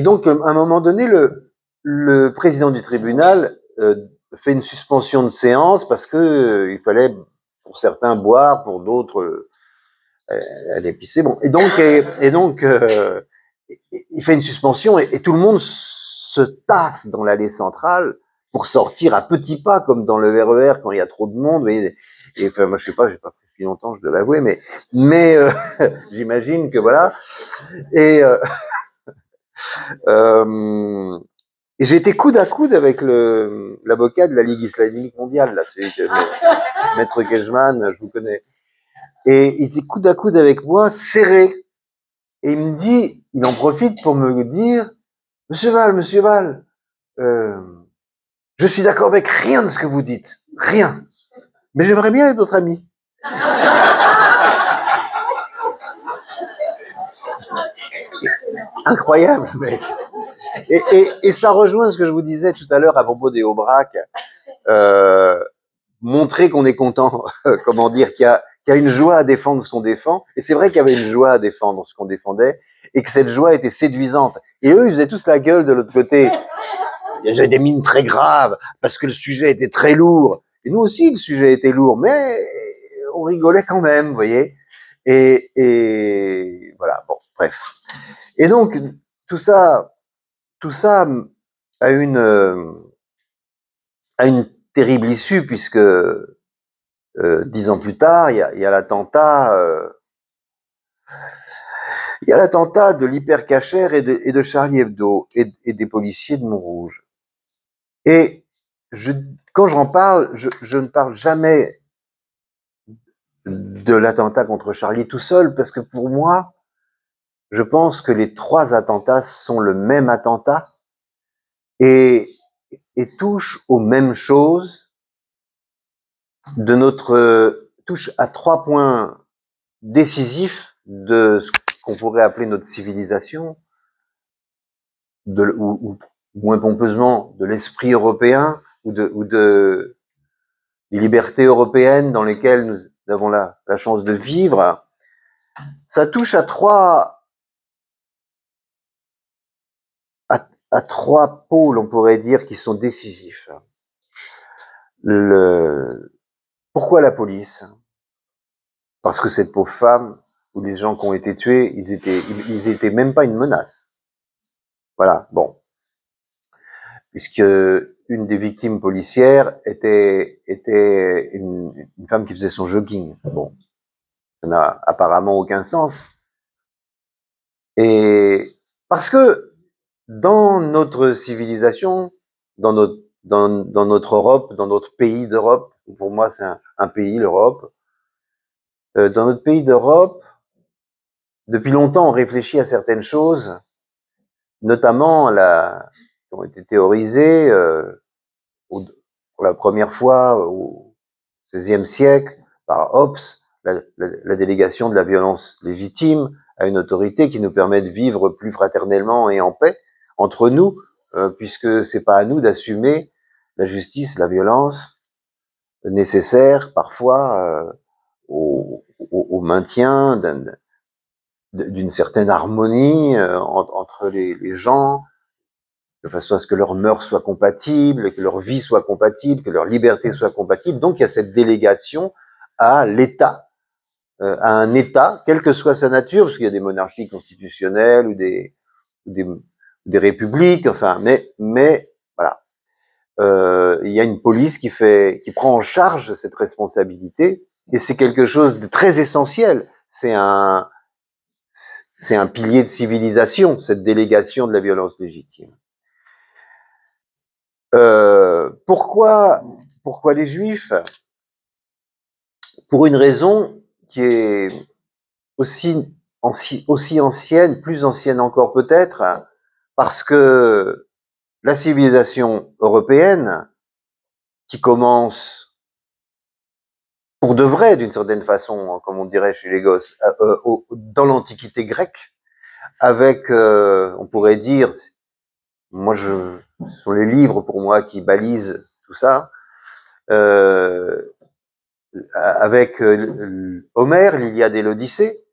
donc, à un moment donné, le président du tribunal fait une suspension de séance parce que il fallait, pour certains, boire, pour d'autres, aller pisser. Bon, et donc, il fait une suspension et tout le monde se tasse dans l'allée centrale pour sortir à petits pas, comme dans le RER quand il y a trop de monde. Et enfin, moi, je sais pas, j'ai pas pris depuis longtemps, je dois l'avouer, mais j'imagine que voilà. Et et j'ai été coude à coude avec l'avocat de la Ligue islamique mondiale, là, c'est Maître Kejman, je vous connais. Et il était coude à coude avec moi, serré. Et il me dit, il en profite pour me dire, Monsieur Val, je suis d'accord avec rien de ce que vous dites. Rien. Mais j'aimerais bien être votre ami. Incroyable, mec. Et ça rejoint ce que je vous disais tout à l'heure à propos des Aubrac. Montrer qu'on est content, comment dire, qu'il y a une joie à défendre ce qu'on défend. Et c'est vrai qu'il y avait une joie à défendre ce qu'on défendait, et que cette joie était séduisante. Et eux, ils faisaient tous la gueule de l'autre côté. Il y avait des mines très graves, parce que le sujet était très lourd. Et nous aussi, le sujet était lourd, mais on rigolait quand même, vous voyez. Et voilà, bon, bref. Et donc, tout ça a une terrible issue, puisque 10 ans plus tard, il y a l'attentat de l'hypercacher et de Charlie Hebdo et des policiers de Montrouge. Et quand j'en parle, je ne parle jamais de l'attentat contre Charlie tout seul, parce que pour moi, je pense que les 3 attentats sont le même attentat et touchent aux mêmes choses, touchent à 3 points décisifs de ce qu'on pourrait appeler notre civilisation, ou moins pompeusement de l'esprit européen, ou des libertés européennes dans lesquelles nous avons la chance de vivre. Ça touche à 3 pôles, on pourrait dire, qui sont décisifs. Pourquoi la police? Parce que cette pauvre femme, ou les gens qui ont été tués, ils étaient même pas une menace. Voilà, bon. Puisque une des victimes policières était une femme qui faisait son jogging. Bon. Ça n'a apparemment aucun sens. Et Parce que dans notre civilisation, dans notre Europe, dans notre pays d'Europe, pour moi c'est un pays, l'Europe, dans notre pays d'Europe, depuis longtemps on réfléchit à certaines choses, notamment qui ont été théorisées pour la première fois au XVIe siècle par Hobbes, la délégation de la violence légitime à une autorité qui nous permet de vivre plus fraternellement et en paix entre nous, puisque c'est pas à nous d'assumer la justice, la violence nécessaire parfois au maintien d'une certaine harmonie entre les gens, de façon à ce que leurs mœurs soient compatibles, que leur vie soit compatible, que leur liberté soit compatible. Donc il y a cette délégation à l'État, à un État, quelle que soit sa nature, parce qu'il y a des monarchies constitutionnelles ou des républiques, enfin, mais voilà. Il y a une police qui prend en charge cette responsabilité, et c'est quelque chose de très essentiel. C'est un pilier de civilisation, cette délégation de la violence légitime. Pourquoi les Juifs? Pour une raison qui est aussi ancienne, plus ancienne encore peut-être, parce que la civilisation européenne, qui commence pour de vrai, d'une certaine façon, comme on dirait chez les gosses, dans l'Antiquité grecque, avec, on pourrait dire, ce sont les livres pour moi qui balisent tout ça, avec Homère, l'Iliade et l'Odyssée,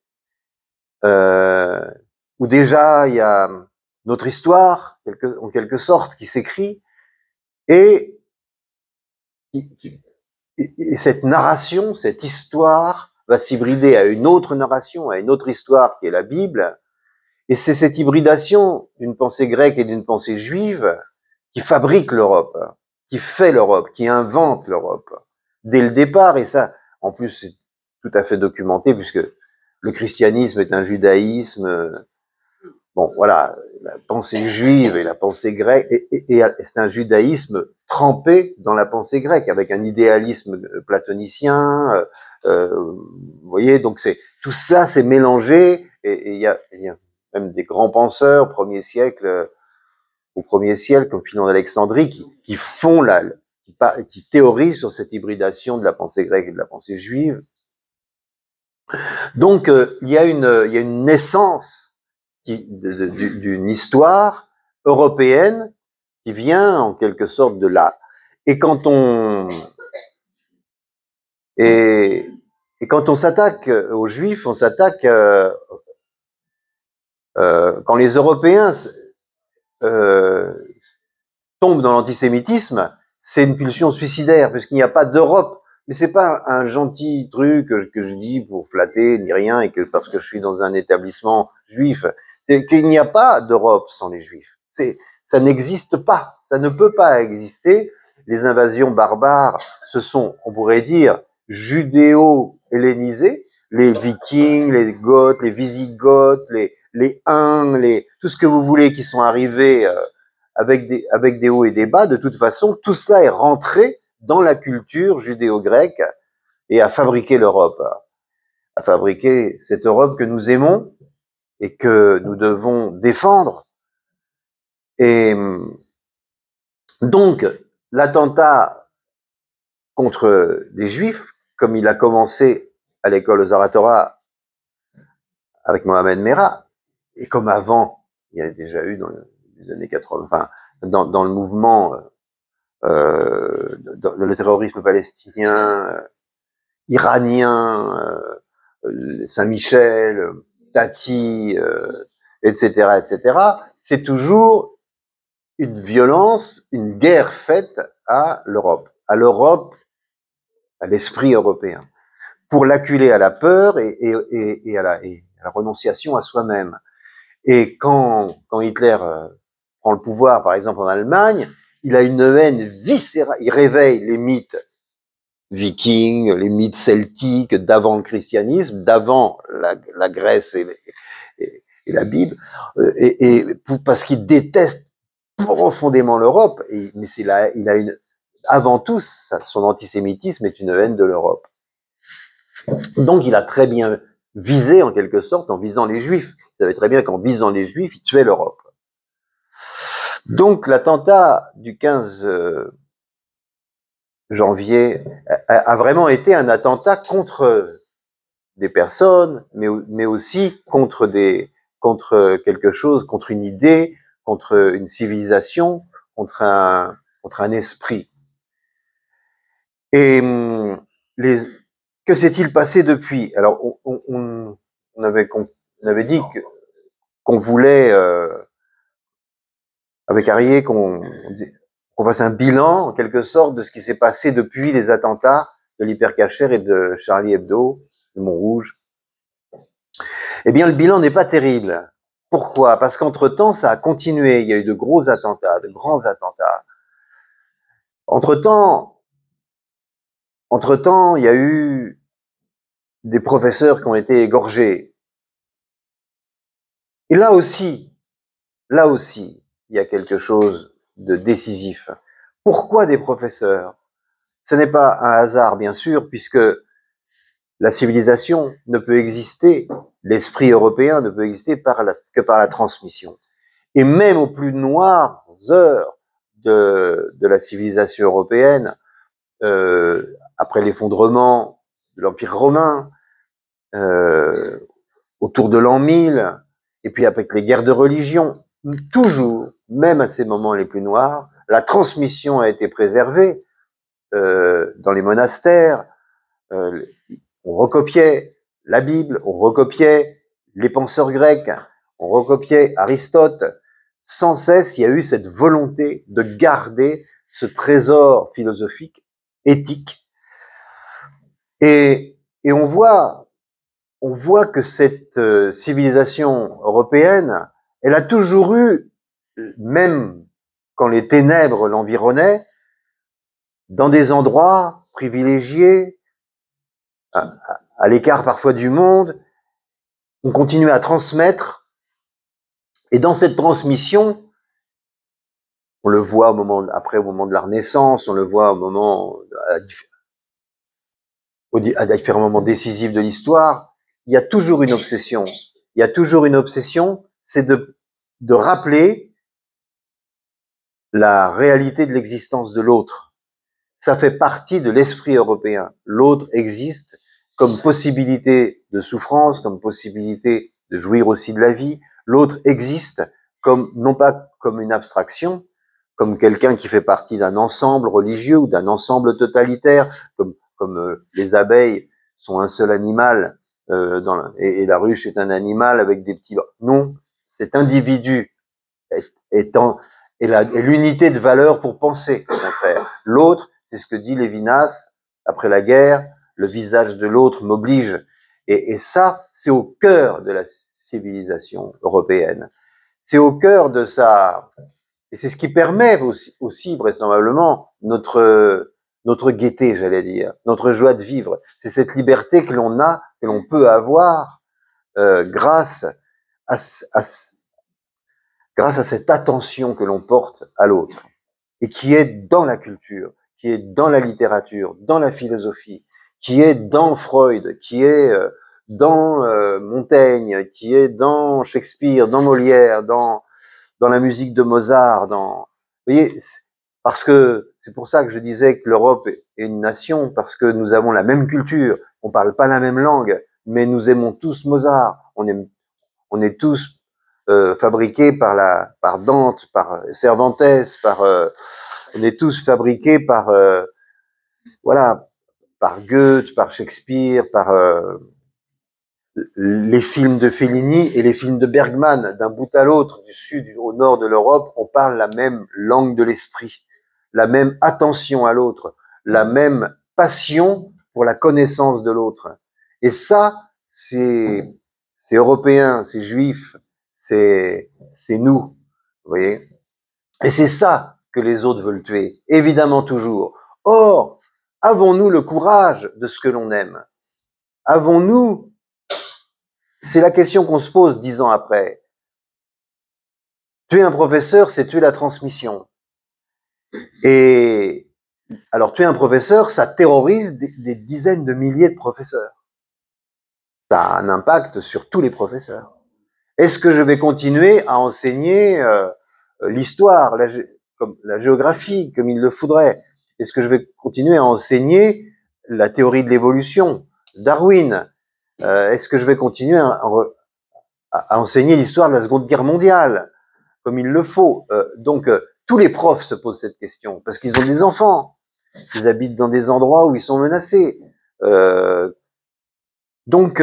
où déjà il y a notre histoire, en quelque sorte, qui s'écrit, et cette narration, cette histoire va s'hybrider à une autre narration, à une autre histoire qui est la Bible, et c'est cette hybridation d'une pensée grecque et d'une pensée juive qui fabrique l'Europe, qui fait l'Europe, qui invente l'Europe, dès le départ, et ça, en plus, c'est tout à fait documenté, puisque le christianisme est un judaïsme, bon, voilà, la pensée juive et la pensée grecque, et c'est un judaïsme trempé dans la pensée grecque, avec un idéalisme platonicien, vous voyez, donc tout ça c'est mélangé, et il y a même des grands penseurs au premier siècle, comme Philon d'Alexandrie, qui théorisent sur cette hybridation de la pensée grecque et de la pensée juive. Donc, il y a une naissance d'une histoire européenne qui vient en quelque sorte de là. Et quand on s'attaque aux Juifs, on s'attaque quand les Européens tombent dans l'antisémitisme, c'est une pulsion suicidaire, puisqu'il n'y a pas d'Europe. Mais c'est pas un gentil truc que je dis pour flatter ni rien, et que parce que je suis dans un établissement juif. C'est qu'il n'y a pas d'Europe sans les Juifs. Ça n'existe pas. Ça ne peut pas exister. Les invasions barbares se sont, on pourrait dire, judéo-hellénisées. Les Vikings, les Goths, les Visigoths, les Huns, tout ce que vous voulez qui sont arrivés avec des hauts et des bas. De toute façon, tout cela est rentré dans la culture judéo-grecque et à fabriquer l'Europe, à fabriquer cette Europe que nous aimons et que nous devons défendre. Et donc, l'attentat contre les Juifs, comme il a commencé à l'école Zarathora avec Mohamed Merah, et comme avant, il y a déjà eu dans les années 80, enfin, dans le mouvement le terrorisme palestinien, iranien, Saint-Michel, Tati, etc., etc., c'est toujours une violence, une guerre faite à l'Europe, à l'esprit européen, pour l'acculer à la peur et à la renonciation à soi-même. Et quand Hitler prend le pouvoir, par exemple en Allemagne, il a une haine viscérale, il réveille les mythes vikings, les mythes celtiques d'avant le christianisme, d'avant la Grèce et la Bible, parce qu'il déteste profondément l'Europe, mais avant tout, son antisémitisme est une haine de l'Europe. Donc il a très bien visé, en quelque sorte, en visant les Juifs. Il savait très bien qu'en visant les Juifs, il tuait l'Europe. Donc l'attentat du 15 janvier a vraiment été un attentat contre des personnes, mais aussi contre quelque chose, contre une idée, contre une civilisation, contre un esprit. Et que s'est-il passé depuis? Alors, on avait dit qu'on voulait, avec Arié, qu'on fasse un bilan, en quelque sorte, de ce qui s'est passé depuis les attentats de l'Hypercacher et de Charlie Hebdo, de Montrouge. Eh bien, le bilan n'est pas terrible. Pourquoi? Parce qu'entre-temps, ça a continué. Il y a eu de gros attentats, de grands attentats. Entre-temps, il y a eu des professeurs qui ont été égorgés. Et là aussi, il y a quelque chose de décisif. Pourquoi des professeurs? Ce n'est pas un hasard, bien sûr, puisque la civilisation ne peut exister, l'esprit européen ne peut exister que par la transmission. Et même aux plus noires heures de la civilisation européenne, après l'effondrement de l'Empire romain, autour de l'an 1000, et puis avec les guerres de religion, toujours, même à ces moments les plus noirs, la transmission a été préservée dans les monastères. On recopiait la Bible, on recopiait les penseurs grecs, on recopiait Aristote. Sans cesse, il y a eu cette volonté de garder ce trésor philosophique, éthique. Et on voit que cette civilisation européenne, elle a toujours eu, même quand les ténèbres l'environnaient, dans des endroits privilégiés, à l'écart parfois du monde, on continue à transmettre. Et dans cette transmission, on le voit au moment de la Renaissance, on le voit à différents moments décisifs de l'histoire, il y a toujours une obsession. Il y a toujours une obsession, c'est de rappeler la réalité de l'existence de l'autre. Ça fait partie de l'esprit européen. L'autre existe comme possibilité de souffrance, comme possibilité de jouir aussi de la vie. L'autre existe non pas comme une abstraction, comme quelqu'un qui fait partie d'un ensemble religieux ou d'un ensemble totalitaire, comme les abeilles sont un seul animal, et la ruche est un animal avec des petits... Non, cet individu est l'unité de valeur pour penser, au contraire. L'autre, c'est ce que dit Lévinas après la guerre, le visage de l'autre m'oblige. Et ça, c'est au cœur de la civilisation européenne. C'est au cœur de et c'est ce qui permet aussi vraisemblablement notre gaieté, j'allais dire, notre joie de vivre. C'est cette liberté que l'on peut avoir grâce à cette attention que l'on porte à l'autre, et qui est dans la culture, qui est dans la littérature, dans la philosophie, qui est dans Freud, qui est dans Montaigne, qui est dans Shakespeare, dans Molière, dans la musique de Mozart, vous voyez, parce que c'est pour ça que je disais que l'Europe est une nation, parce que nous avons la même culture, on parle pas la même langue, mais nous aimons tous Mozart, on est tous fabriqués par Dante, par Cervantes, on est tous fabriqués par Goethe, par Shakespeare, par les films de Fellini et les films de Bergman. D'un bout à l'autre, du sud au nord de l'Europe, on parle la même langue de l'esprit, la même attention à l'autre, la même passion pour la connaissance de l'autre. Et ça, c'est européen, c'est juif, c'est nous, vous voyez. Et c'est ça que les autres veulent tuer, évidemment toujours. Or, avons-nous le courage de ce que l'on aime? C'est la question qu'on se pose 10 ans après. Tuer un professeur, c'est tuer la transmission. Et alors, tuer un professeur, ça terrorise des dizaines de milliers de professeurs. Ça a un impact sur tous les professeurs. Est-ce que je vais continuer à enseigner l'histoire, la géographie, comme il le faudrait? Est-ce que je vais continuer à enseigner la théorie de l'évolution, Darwin? Est-ce que je vais continuer à enseigner l'histoire de la Seconde Guerre mondiale, comme il le faut? Donc, tous les profs se posent cette question, parce qu'ils ont des enfants, ils habitent dans des endroits où ils sont menacés. Donc,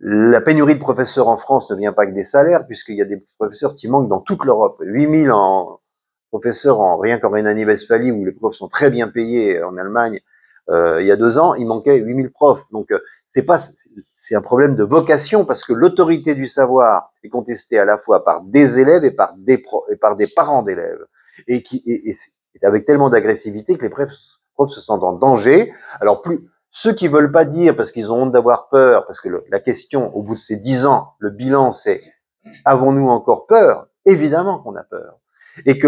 la pénurie de professeurs en France ne vient pas que des salaires, puisqu'il y a des professeurs qui manquent dans toute l'Europe. 8000 professeurs rien qu'en Rhénanie-Westphalie, où les profs sont très bien payés en Allemagne. Il y a 2 ans, il manquait 8000 profs. Donc, c'est un problème de vocation, parce que l'autorité du savoir est contestée à la fois par des élèves et par des parents d'élèves. Et avec tellement d'agressivité que les profs se sentent en danger. Alors, ceux qui veulent pas dire parce qu'ils ont honte d'avoir peur, parce que la question, au bout de ces 10 ans, le bilan, c'est avons-nous encore peur? Évidemment qu'on a peur. Et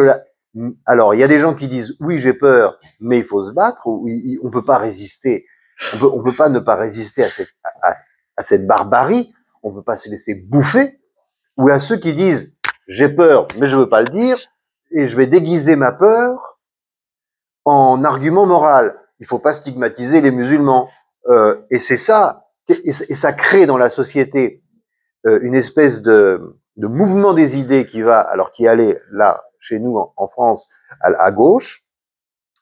alors, il y a des gens qui disent oui, j'ai peur, mais il faut se battre, ou on peut pas résister. On peut pas ne pas résister à cette barbarie. On peut pas se laisser bouffer. Ou à ceux qui disent j'ai peur, mais je veux pas le dire, et je vais déguiser ma peur en argument moral. Il faut pas stigmatiser les musulmans. Et c'est ça, et ça crée dans la société une espèce de mouvement des idées qui allait là, chez nous en France, à gauche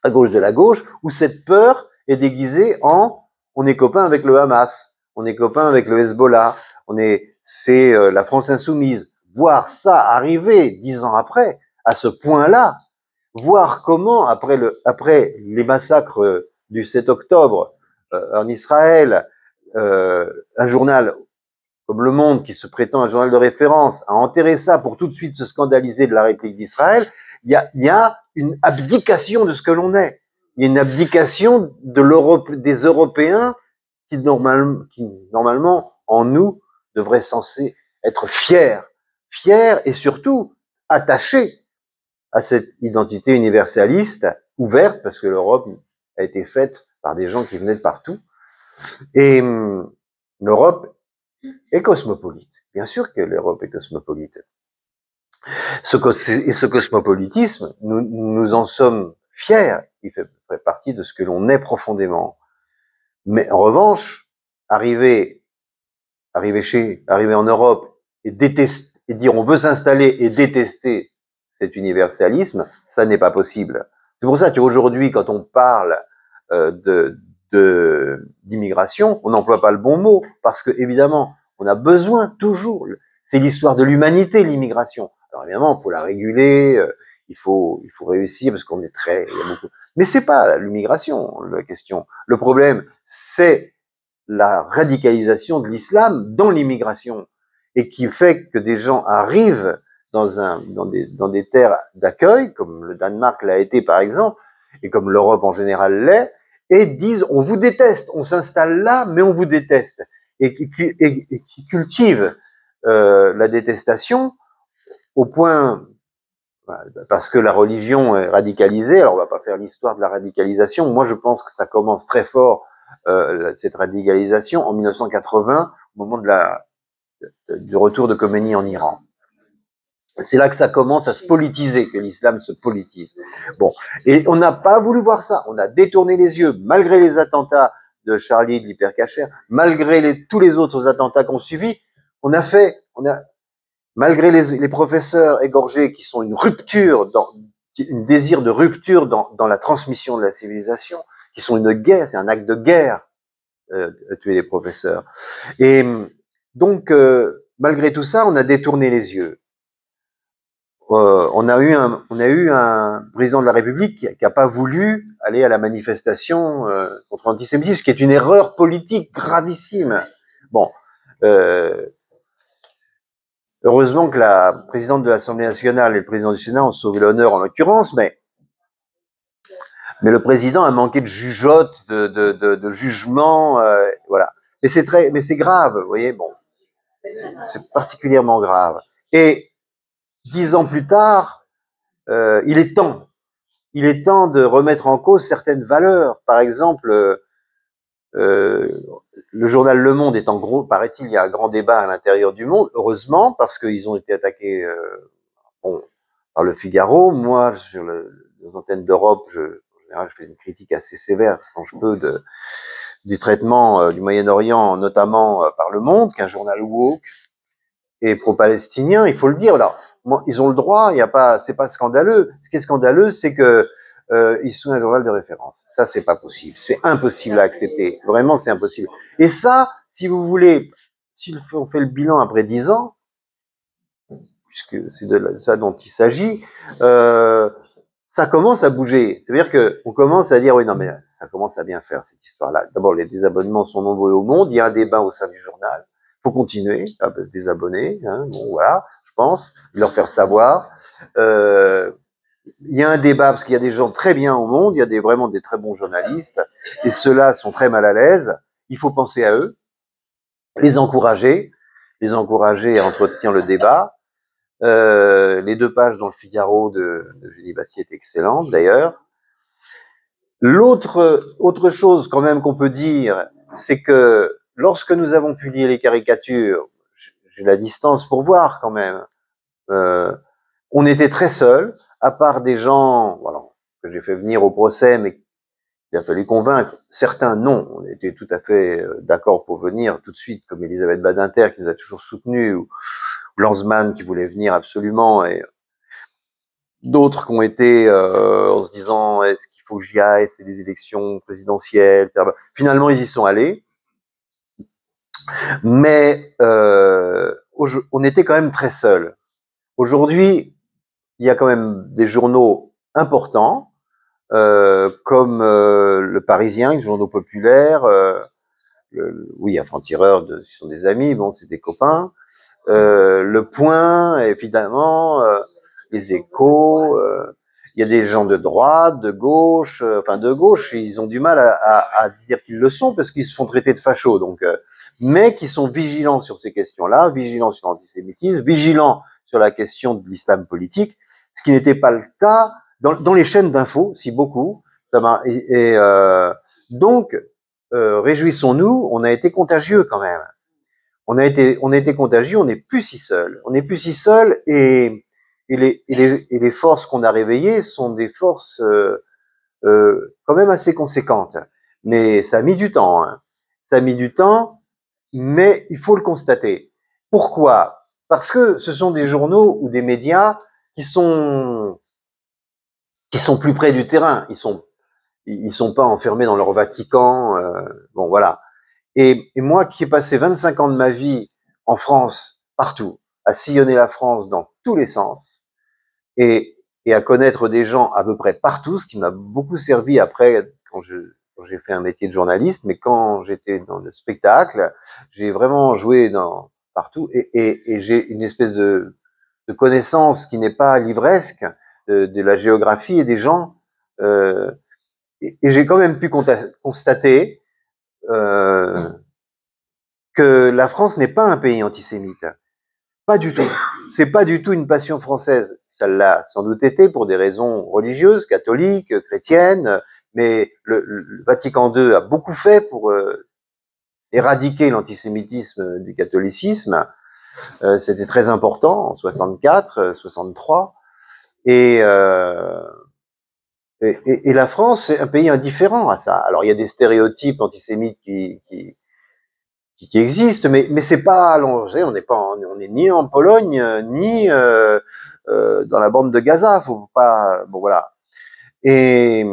de la gauche, où cette peur est déguisée on est copain avec le Hamas, on est copain avec le Hezbollah, c'est la France insoumise. Voir ça arriver 10 ans après, à ce point-là, voir comment, après les massacres du 7 octobre en Israël, un journal comme Le Monde, qui se prétend un journal de référence, a enterré ça pour tout de suite se scandaliser de la République d'Israël, il y a une abdication de ce que l'on est. Il y a une abdication des Européens qui normalement, en nous, devraient censés être fiers et surtout attachés à cette identité universaliste, ouverte, parce que l'Europe a été faite par des gens qui venaient de partout. Et l'Europe est cosmopolite. Bien sûr que l'Europe est cosmopolite. Ce cosmopolitisme, nous en sommes fiers. Il fait partie de ce que l'on est profondément. Mais en revanche, arriver en Europe et dire on veut s'installer et détester cet universalisme, ça n'est pas possible. C'est pour ça qu'aujourd'hui, quand on parle d'immigration, on n'emploie pas le bon mot, parce que évidemment, on a besoin toujours. C'est l'histoire de l'humanité, l'immigration. Alors évidemment, il faut la réguler, il faut réussir, parce qu'on est il y a beaucoup. Mais c'est pas l'immigration la question. Le problème, c'est la radicalisation de l'islam dans l'immigration, et qui fait que des gens arrivent dans des terres d'accueil, comme le Danemark l'a été par exemple, et comme l'Europe en général l'est, et disent on vous déteste, on s'installe là, mais on vous déteste, et qui cultivent la détestation au point, parce que la religion est radicalisée. Alors on va pas faire l'histoire de la radicalisation. Moi je pense que ça commence très fort, cette radicalisation, en 1980, au moment du retour de Khomeini en Iran. C'est là que ça commence à se politiser, que l'islam se politise. Bon, et on n'a pas voulu voir ça. On a détourné les yeux, malgré les attentats de Charlie de l'Hypercacher, malgré tous les autres attentats qu'on suivi. Malgré les professeurs égorgés qui sont un désir de rupture dans la transmission de la civilisation, qui sont une guerre, c'est un acte de guerre, tuer les professeurs. Et donc, malgré tout ça, on a détourné les yeux. On a eu un président de la République qui a pas voulu aller à la manifestation contre l'antisémitisme, ce qui est une erreur politique gravissime. Bon, heureusement que la présidente de l'Assemblée nationale et le président du Sénat ont sauvé l'honneur en l'occurrence, mais le président a manqué de jugeote, de jugement, voilà. Mais c'est grave, vous voyez, bon, c'est particulièrement grave. Et 10 ans plus tard, il est temps de remettre en cause certaines valeurs. Par exemple, le journal Le Monde est en gros, paraît-il, il y a un grand débat à l'intérieur du Monde, heureusement, parce qu'ils ont été attaqués bon, par le Figaro. Moi, sur les antennes d'Europe, en général, je fais une critique assez sévère, quand je peux, du traitement du Moyen-Orient, notamment par Le Monde, qu'un journal woke et pro-palestinien, il faut le dire. Alors, moi, ils ont le droit, il y a pas, c'est pas scandaleux. Ce qui est scandaleux, c'est que ils sont un journal de référence. Ça, c'est pas possible. C'est impossible à accepter. Vraiment, c'est impossible. Et ça, si vous voulez, si on fait le bilan après 10 ans, puisque c'est de ça dont il s'agit, ça commence à bouger. C'est-à-dire que on commence à dire, oui, non, mais ça commence à bien faire cette histoire-là. D'abord, les désabonnements sont nombreux au monde. Il y a un débat au sein du journal. Il faut continuer à se désabonner. Hein. Bon, voilà, je pense, leur faire savoir. Il y a un débat parce qu'il y a des gens très bien au monde. Il y a vraiment des très bons journalistes, et ceux-là sont très mal à l'aise. Il faut penser à eux, les encourager à entretenir le débat. Les 2 pages dans le Figaro de Génie Bastier étaient excellentes d'ailleurs. Autre chose quand même qu'on peut dire, c'est que lorsque nous avons publié les caricatures, j'ai la distance pour voir quand même, on était très seuls, à part des gens voilà, que j'ai fait venir au procès, mais il a fallu convaincre. Certains, non, on était tout à fait d'accord pour venir tout de suite, comme Elisabeth Badinter qui nous a toujours soutenus, ou Lanzmann qui voulait venir absolument, et d'autres qui ont été en se disant est-ce qu'il faut que j'y aille, c'est des élections présidentielles. Finalement, ils y sont allés, mais on était quand même très seuls. Aujourd'hui, il y a quand même des journaux importants, comme Le Parisien, les journaux populaires. Oui, il y a Franc-Tireur, qui sont des amis, bon, c'est des copains. Le Point, évidemment, les Échos. Il y a des gens de droite, de gauche, enfin de gauche, ils ont du mal à dire qu'ils le sont parce qu'ils se font traiter de fachos, donc, mais qui sont vigilants sur ces questions-là, vigilants sur l'antisémitisme, vigilants sur la question de l'islam politique, ce qui n'était pas le cas dans les chaînes d'infos, si beaucoup. Donc, réjouissons-nous, on a été contagieux quand même. On a été contagieux, on n'est plus si seul. On n'est plus si seul, et les forces qu'on a réveillées sont des forces quand même assez conséquentes. Mais ça a mis du temps. Hein. Ça a mis du temps, mais il faut le constater. Pourquoi? Parce que ce sont des journaux ou des médias qui sont plus près du terrain. Ils sont pas enfermés dans leur Vatican. Bon, voilà. Et moi qui ai passé 25 ans de ma vie en France, partout, à sillonner la France dans tous les sens, et à connaître des gens à peu près partout, ce qui m'a beaucoup servi après quand j'ai fait un métier de journaliste, mais quand j'étais dans le spectacle, j'ai vraiment joué partout, et j'ai une espèce de connaissance qui n'est pas livresque de la géographie et des gens, et j'ai quand même pu constater que la France n'est pas un pays antisémite. Pas du tout. C'est pas du tout une passion française. Ça l'a sans doute été pour des raisons religieuses, catholiques, chrétiennes, mais le Vatican II a beaucoup fait pour éradiquer l'antisémitisme du catholicisme. C'était très important en 64, 63. Et la France, c'est un pays indifférent à ça. Alors, il y a des stéréotypes antisémites qui existent, mais c'est pas allongé. On est ni en Pologne, ni dans la bande de Gaza. Faut pas, bon voilà. Et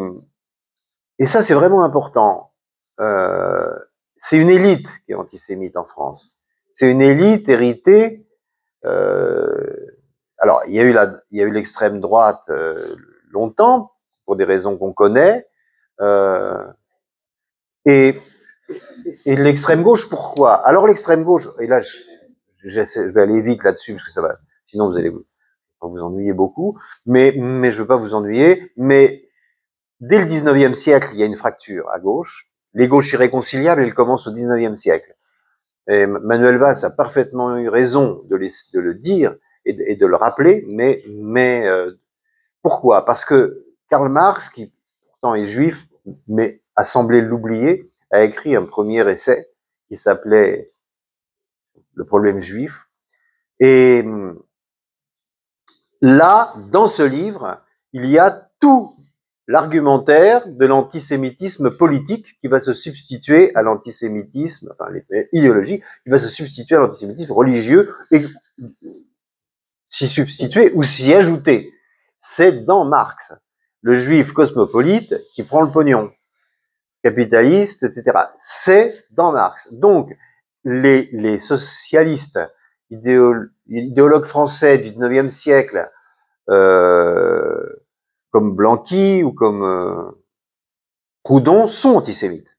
ça, c'est vraiment important. C'est une élite qui est antisémite en France. C'est une élite héritée. Alors, il y a eu l'extrême droite longtemps pour des raisons qu'on connaît. Et l'extrême gauche, pourquoi? Alors l'extrême gauche, et là je vais aller vite là-dessus parce que ça va, sinon vous allez vous ennuyer beaucoup, mais je veux pas vous ennuyer. Mais dès le 19e siècle, il y a une fracture à gauche. Les gauches irréconciliables, elles commencent au 19e siècle. Et Manuel Valls a parfaitement eu raison de le dire, et de le rappeler, mais pourquoi? Parce que Karl Marx, qui pourtant est juif, mais a semblé l'oublier, a écrit un premier essai qui s'appelait Le problème juif. Et là, dans ce livre, il y a tout l'argumentaire de l'antisémitisme politique qui va se substituer à l'antisémitisme, enfin idéologique, qui va se substituer à l'antisémitisme religieux et s'y substituer ou s'y ajouter. C'est dans Marx, le juif cosmopolite qui prend le pognon, capitaliste, etc. C'est dans Marx. Donc, les socialistes, idéologues français du 19e siècle, comme Blanqui ou comme Proudhon, sont antisémites.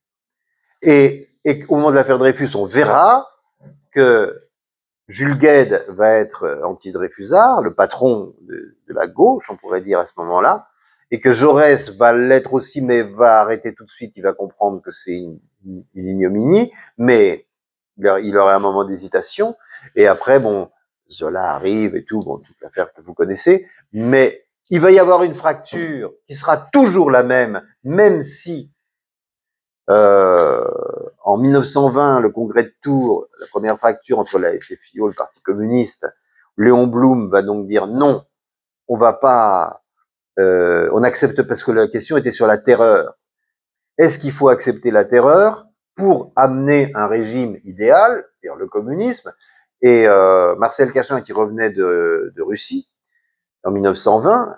Et au moment de l'affaire Dreyfus, on verra que Jules Guesde va être anti-Dreyfusard, le patron de la gauche, on pourrait dire à ce moment-là, et que Jaurès va l'être aussi, mais va arrêter tout de suite, il va comprendre que c'est une ignominie, mais il aurait un moment d'hésitation, et après, bon, Zola arrive et tout, bon, toute l'affaire que vous connaissez, mais il va y avoir une fracture qui sera toujours la même si en 1920, le congrès de Tours, la première fracture entre la SFIO et le Parti communiste, Léon Blum va donc dire non, on va pas, on accepte, parce que la question était sur la terreur. Est-ce qu'il faut accepter la terreur pour amener un régime idéal, c'est-à-dire le communisme? Et Marcel Cachin, qui revenait de Russie en 1920,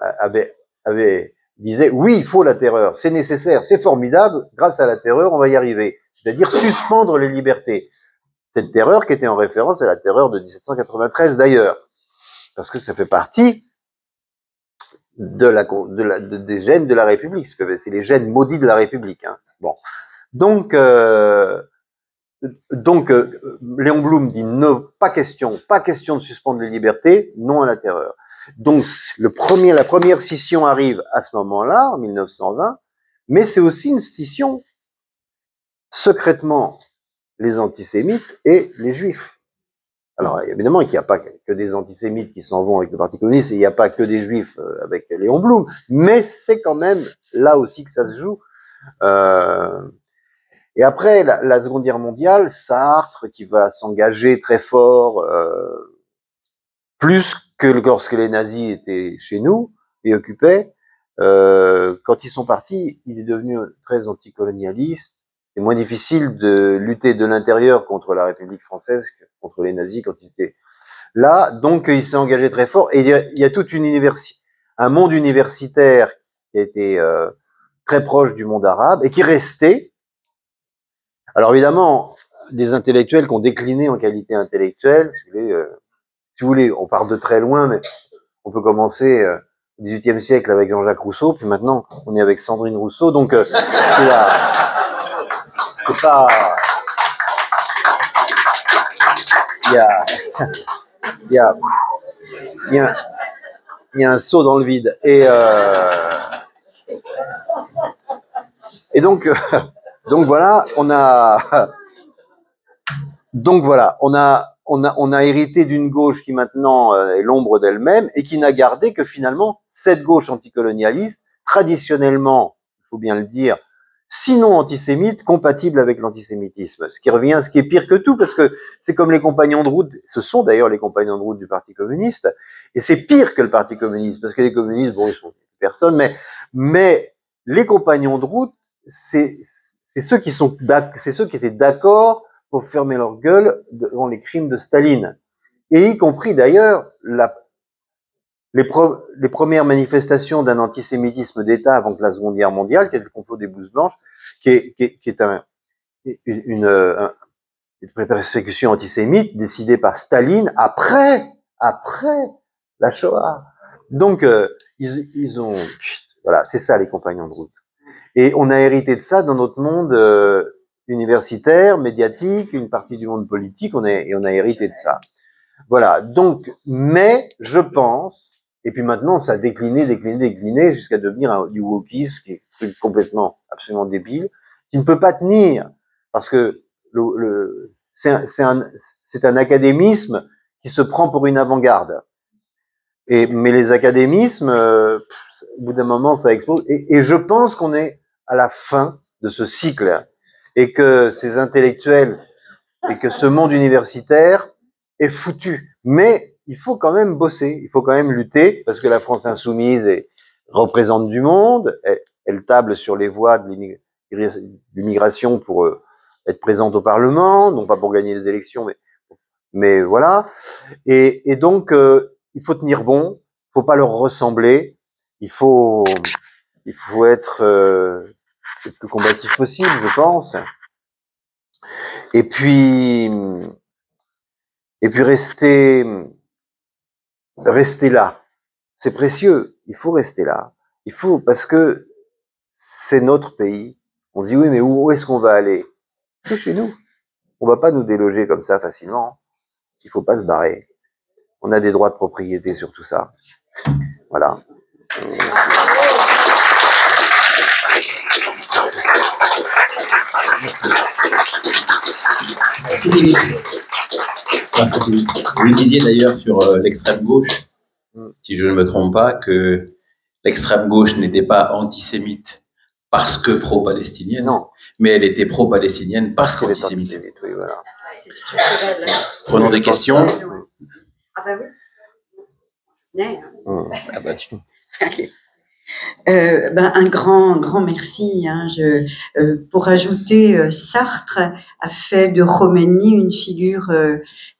disait oui, il faut la terreur, c'est nécessaire, c'est formidable, grâce à la terreur, on va y arriver. C'est-à-dire suspendre les libertés. Cette terreur qui était en référence à la terreur de 1793 d'ailleurs, parce que ça fait partie des gènes de la République. C'est les gènes maudits de la République. Hein. Bon, donc Léon Blum dit non, pas question de suspendre les libertés, non à la terreur. Donc la première scission arrive à ce moment-là, en 1920, mais c'est aussi une scission secrètement les antisémites et les juifs. Alors évidemment qu'il n'y a pas que des antisémites qui s'en vont avec le Parti communiste, et il n'y a pas que des juifs avec Léon Blum, mais c'est quand même là aussi que ça se joue. Et après la Seconde Guerre mondiale, Sartre qui va s'engager très fort, plus que lorsque les nazis étaient chez nous et occupaient. Quand ils sont partis, il est devenu très anticolonialiste. C'est moins difficile de lutter de l'intérieur contre la République française que contre les nazis quand ils étaient là. Donc il s'est engagé très fort. Et il y a toute un monde universitaire qui a été très proche du monde arabe et qui restait. Alors évidemment, des intellectuels qui ont décliné en qualité intellectuelle, si vous voulez, on part de très loin, mais on peut commencer au XVIIIe siècle avec Jean-Jacques Rousseau, puis maintenant on est avec Sandrine Rousseau, donc c'est pas, il y a un saut dans le vide, et donc voilà, on a hérité d'une gauche qui maintenant est l'ombre d'elle-même et qui n'a gardé que finalement cette gauche anticolonialiste, traditionnellement, il faut bien le dire, sinon antisémite, compatible avec l'antisémitisme. Ce qui est pire que tout, parce que c'est comme les compagnons de route, ce sont d'ailleurs les compagnons de route du Parti communiste, et c'est pire que le Parti communiste, parce que les communistes, bon, ils sont personne, mais les compagnons de route, c'est ceux qui étaient d'accord pour fermer leur gueule devant les crimes de Staline. Et y compris d'ailleurs les premières manifestations d'un antisémitisme d'État avant que la Seconde Guerre mondiale, qui est le complot des blouses blanches, qui est une persécution antisémite décidée par Staline après la Shoah. Donc ils ont, voilà, c'est ça les compagnons de route. Et on a hérité de ça dans notre monde universitaire, médiatique, une partie du monde politique, on a hérité de ça. Voilà, donc, mais je pense, et puis maintenant ça a décliné jusqu'à devenir du wokisme qui est complètement, absolument débile, qui ne peut pas tenir, parce que c'est un académisme qui se prend pour une avant-garde. Mais les académismes, au bout d'un moment, ça explose. Et je pense qu'on est à la fin de ce cycle et que ces intellectuels et que ce monde universitaire est foutu. Mais il faut quand même bosser, il faut quand même lutter parce que la France insoumise représente du monde, elle table sur les voies de l'immigration pour être présente au Parlement, non pas pour gagner les élections, mais voilà. Et donc, il faut tenir bon, il faut pas leur ressembler, il faut être le plus combatif possible, je pense. Et puis rester là. C'est précieux. Il faut rester là. Il faut, parce que c'est notre pays. On dit oui, mais où est-ce qu'on va aller? C'est chez nous. On va pas nous déloger comme ça facilement. Il faut pas se barrer. On a des droits de propriété sur tout ça. Voilà. Vous disiez d'ailleurs sur l'extrême gauche, si je ne me trompe pas, que l'extrême gauche n'était pas antisémite parce que pro-palestinienne, mais elle était pro-palestinienne parce qu'antisémite. Oui, voilà. Prenons des questions. Ah bah oui. Ah bah tu. Un grand merci. Hein. Pour ajouter, Sartre a fait de Khomeini une figure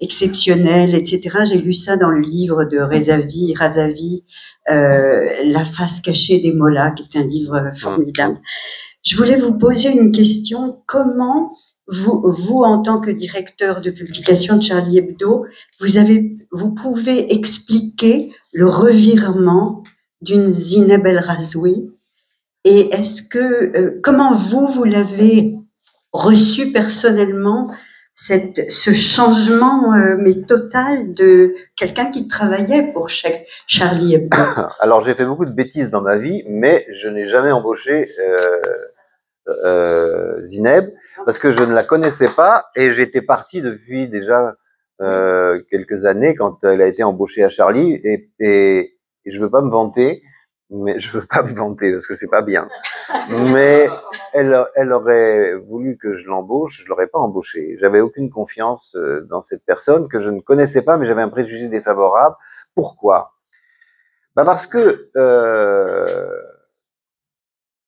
exceptionnelle, etc. J'ai lu ça dans le livre de Razavi, La face cachée des mollahs, qui est un livre formidable. Je voulais vous poser une question. Comment vous, en tant que directeur de publication de Charlie Hebdo, vous pouvez expliquer le revirement d'une Zineb El Razoui, et est-ce que comment vous l'avez reçu personnellement, ce changement mais total de quelqu'un qui travaillait pour Charlie Hebdo? Alors j'ai fait beaucoup de bêtises dans ma vie, mais je n'ai jamais embauché Zineb parce que je ne la connaissais pas et j'étais parti depuis déjà quelques années quand elle a été embauchée à Charlie et je veux pas me vanter, parce que c'est pas bien. Mais elle aurait voulu que je l'embauche, je l'aurais pas embauchée. J'avais aucune confiance dans cette personne que je ne connaissais pas, mais j'avais un préjugé défavorable. Pourquoi? Parce que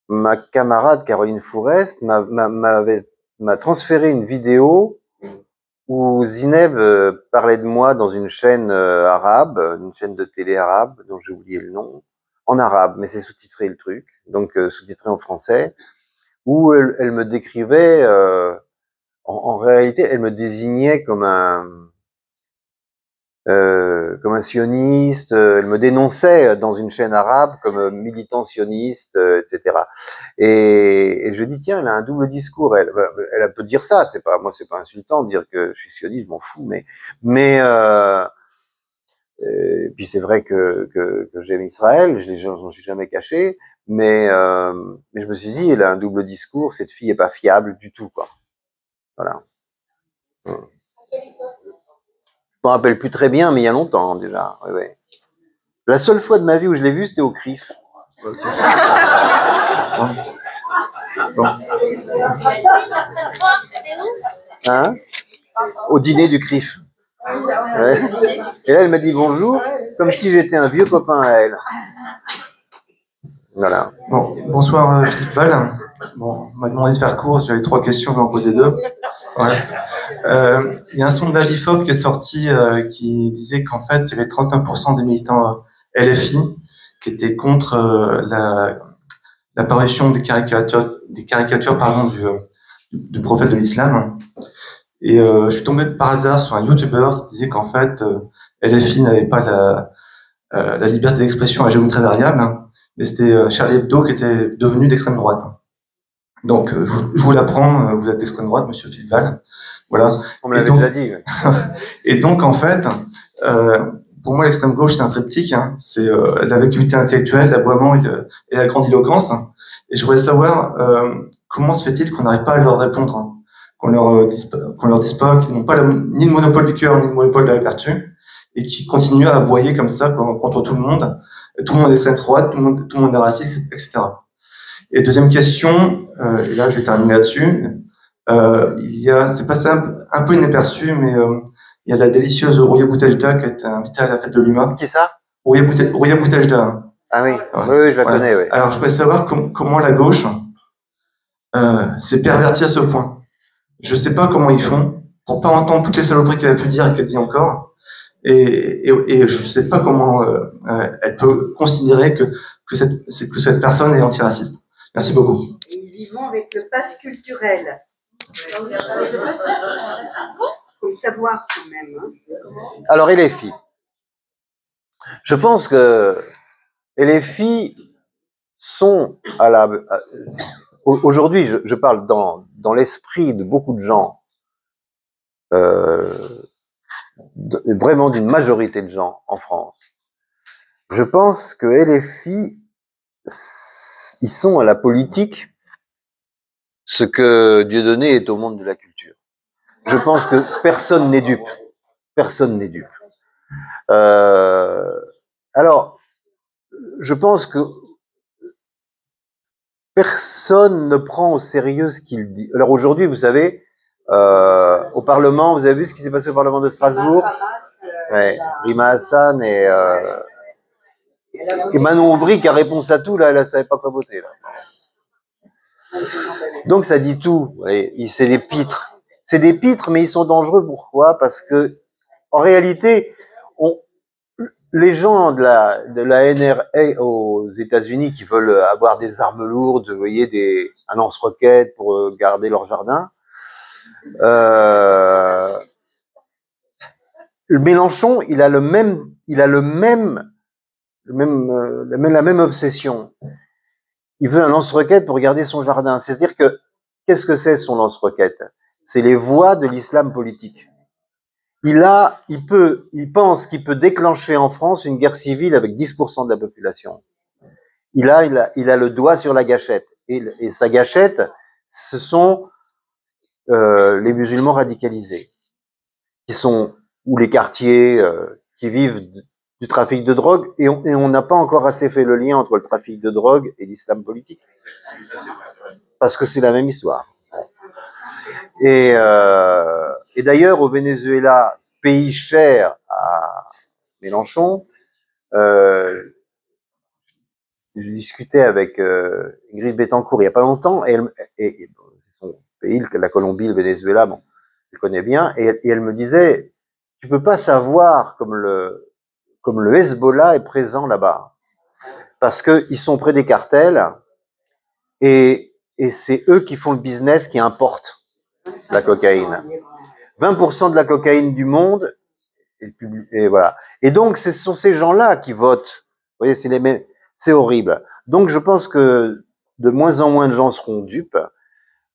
ma camarade Caroline Fourest m'a transféré une vidéo où Zineb parlait de moi dans une chaîne arabe, une chaîne de télé arabe, dont j'ai oublié le nom, en arabe, mais c'est sous-titré le truc, donc sous-titré en français, où elle me décrivait, en réalité, elle me désignait comme un sioniste, elle me dénonçait dans une chaîne arabe comme militant sioniste, etc. Et je dis tiens, elle a un double discours. Elle peut dire ça. C'est pas insultant de dire que je suis sioniste, je m'en fous. Mais puis c'est vrai que j'aime Israël, j'en suis jamais caché. Mais je me suis dit, elle a un double discours. Cette fille est pas fiable du tout, quoi. Voilà. Je me rappelle plus très bien, mais il y a longtemps déjà. Oui, oui. La seule fois de ma vie où je l'ai vue, c'était au CRIF. Bon. Hein? Au dîner du CRIF. Ouais. Et là, elle m'a dit bonjour, comme si j'étais un vieux copain à elle. Voilà. Bon, bonsoir Philippe Val. Bon, on m'a demandé de faire court, j'avais 3 questions, je vais en poser 2. Ouais. Il y a un sondage IFOP qui est sorti qui disait qu'en fait, il y avait 39% des militants LFI qui étaient contre l'apparition des caricatures pardon, du prophète de l'islam. Et je suis tombé par hasard sur un YouTuber qui disait qu'en fait, LFI n'avait pas la liberté d'expression à géométrie variable, hein, mais c'était Charlie Hebdo qui était devenu d'extrême droite. Donc, je vous l'apprends, vous êtes d'extrême droite, monsieur Philippe Val. Voilà. On me l'avait déjà dit. Ouais. Et donc, en fait, pour moi, l'extrême gauche, c'est un triptyque. Hein, c'est la vacuité intellectuelle, l'aboiement et la grandiloquence. Et je voudrais savoir comment se fait-il qu'on n'arrive pas à leur répondre, hein, qu'on leur dise pas qu'ils n'ont pas ni le monopole du cœur, ni le monopole de la vertu, et qui continue à aboyer comme ça contre tout le monde. Tout le monde est extrême droite, tout le monde est raciste, etc. Et deuxième question, et là je vais terminer là-dessus. C'est passé un peu inaperçu, mais il y a la délicieuse Rouya Boutajda qui a été invitée à la fête de l'UMA. Qui ça? Rouya Boutajda. Ah oui, Ouais. oui, je la connais, oui. Alors je voudrais savoir comment la gauche s'est pervertie à ce point. Je sais pas comment ils font pour pas entendre toutes les saloperies qu'elle a pu dire et qu'elle dit encore. Et je sais pas comment elle peut considérer que cette personne est antiraciste. Merci beaucoup. Et ils y vont avec le pass culturel. Il faut le savoir quand même. Hein. Alors, et les filles? Je pense que les filles sont aujourd'hui, je parle dans l'esprit de beaucoup de gens, vraiment d'une majorité de gens en France. Je pense que les filles, ils sont à la politique ce que Dieudonné est au monde de la culture. Je pense que personne n'est dupe. Personne n'est dupe. Alors, je pense que personne ne prend au sérieux ce qu'il dit. Alors aujourd'hui, vous savez, au Parlement, vous avez vu ce qui s'est passé au Parlement de Strasbourg? Ouais, Rima Hassan et Manon Aubry qui a répondu à tout, là, elle ne savait pas quoi voter. Là. Donc ça dit tout. C'est des pitres. C'est des pitres, mais ils sont dangereux. Pourquoi? Parce que, en réalité, les gens de la NRA aux États-Unis qui veulent avoir des armes lourdes, vous voyez, un lance-roquettes pour garder leur jardin, Mélenchon, il a la même obsession. Il veut un lance-roquette pour garder son jardin. C'est-à-dire que, qu'est-ce que c'est son lance-roquette? C'est les voies de l'islam politique. Il pense qu'il peut déclencher en France une guerre civile avec 10% de la population. Il a le doigt sur la gâchette. Et sa gâchette, ce sont les musulmans radicalisés, ou les quartiers qui vivent du trafic de drogue, et on n'a pas encore assez fait le lien entre le trafic de drogue et l'islam politique. Parce que c'est la même histoire. Et d'ailleurs, au Venezuela, pays cher à Mélenchon, je discutais avec Ingrid Betancourt il n'y a pas longtemps, et son pays, la Colombie, le Venezuela, bon, je connais bien, et elle me disait, tu peux pas savoir comme le Hezbollah est présent là-bas, parce que ils sont près des cartels, et c'est eux qui font le business, qui importent la cocaïne. 20% de la cocaïne du monde, et voilà. Et donc, ce sont ces gens-là qui votent. Vous voyez, c'est horrible. Donc, je pense que de moins en moins de gens seront dupes.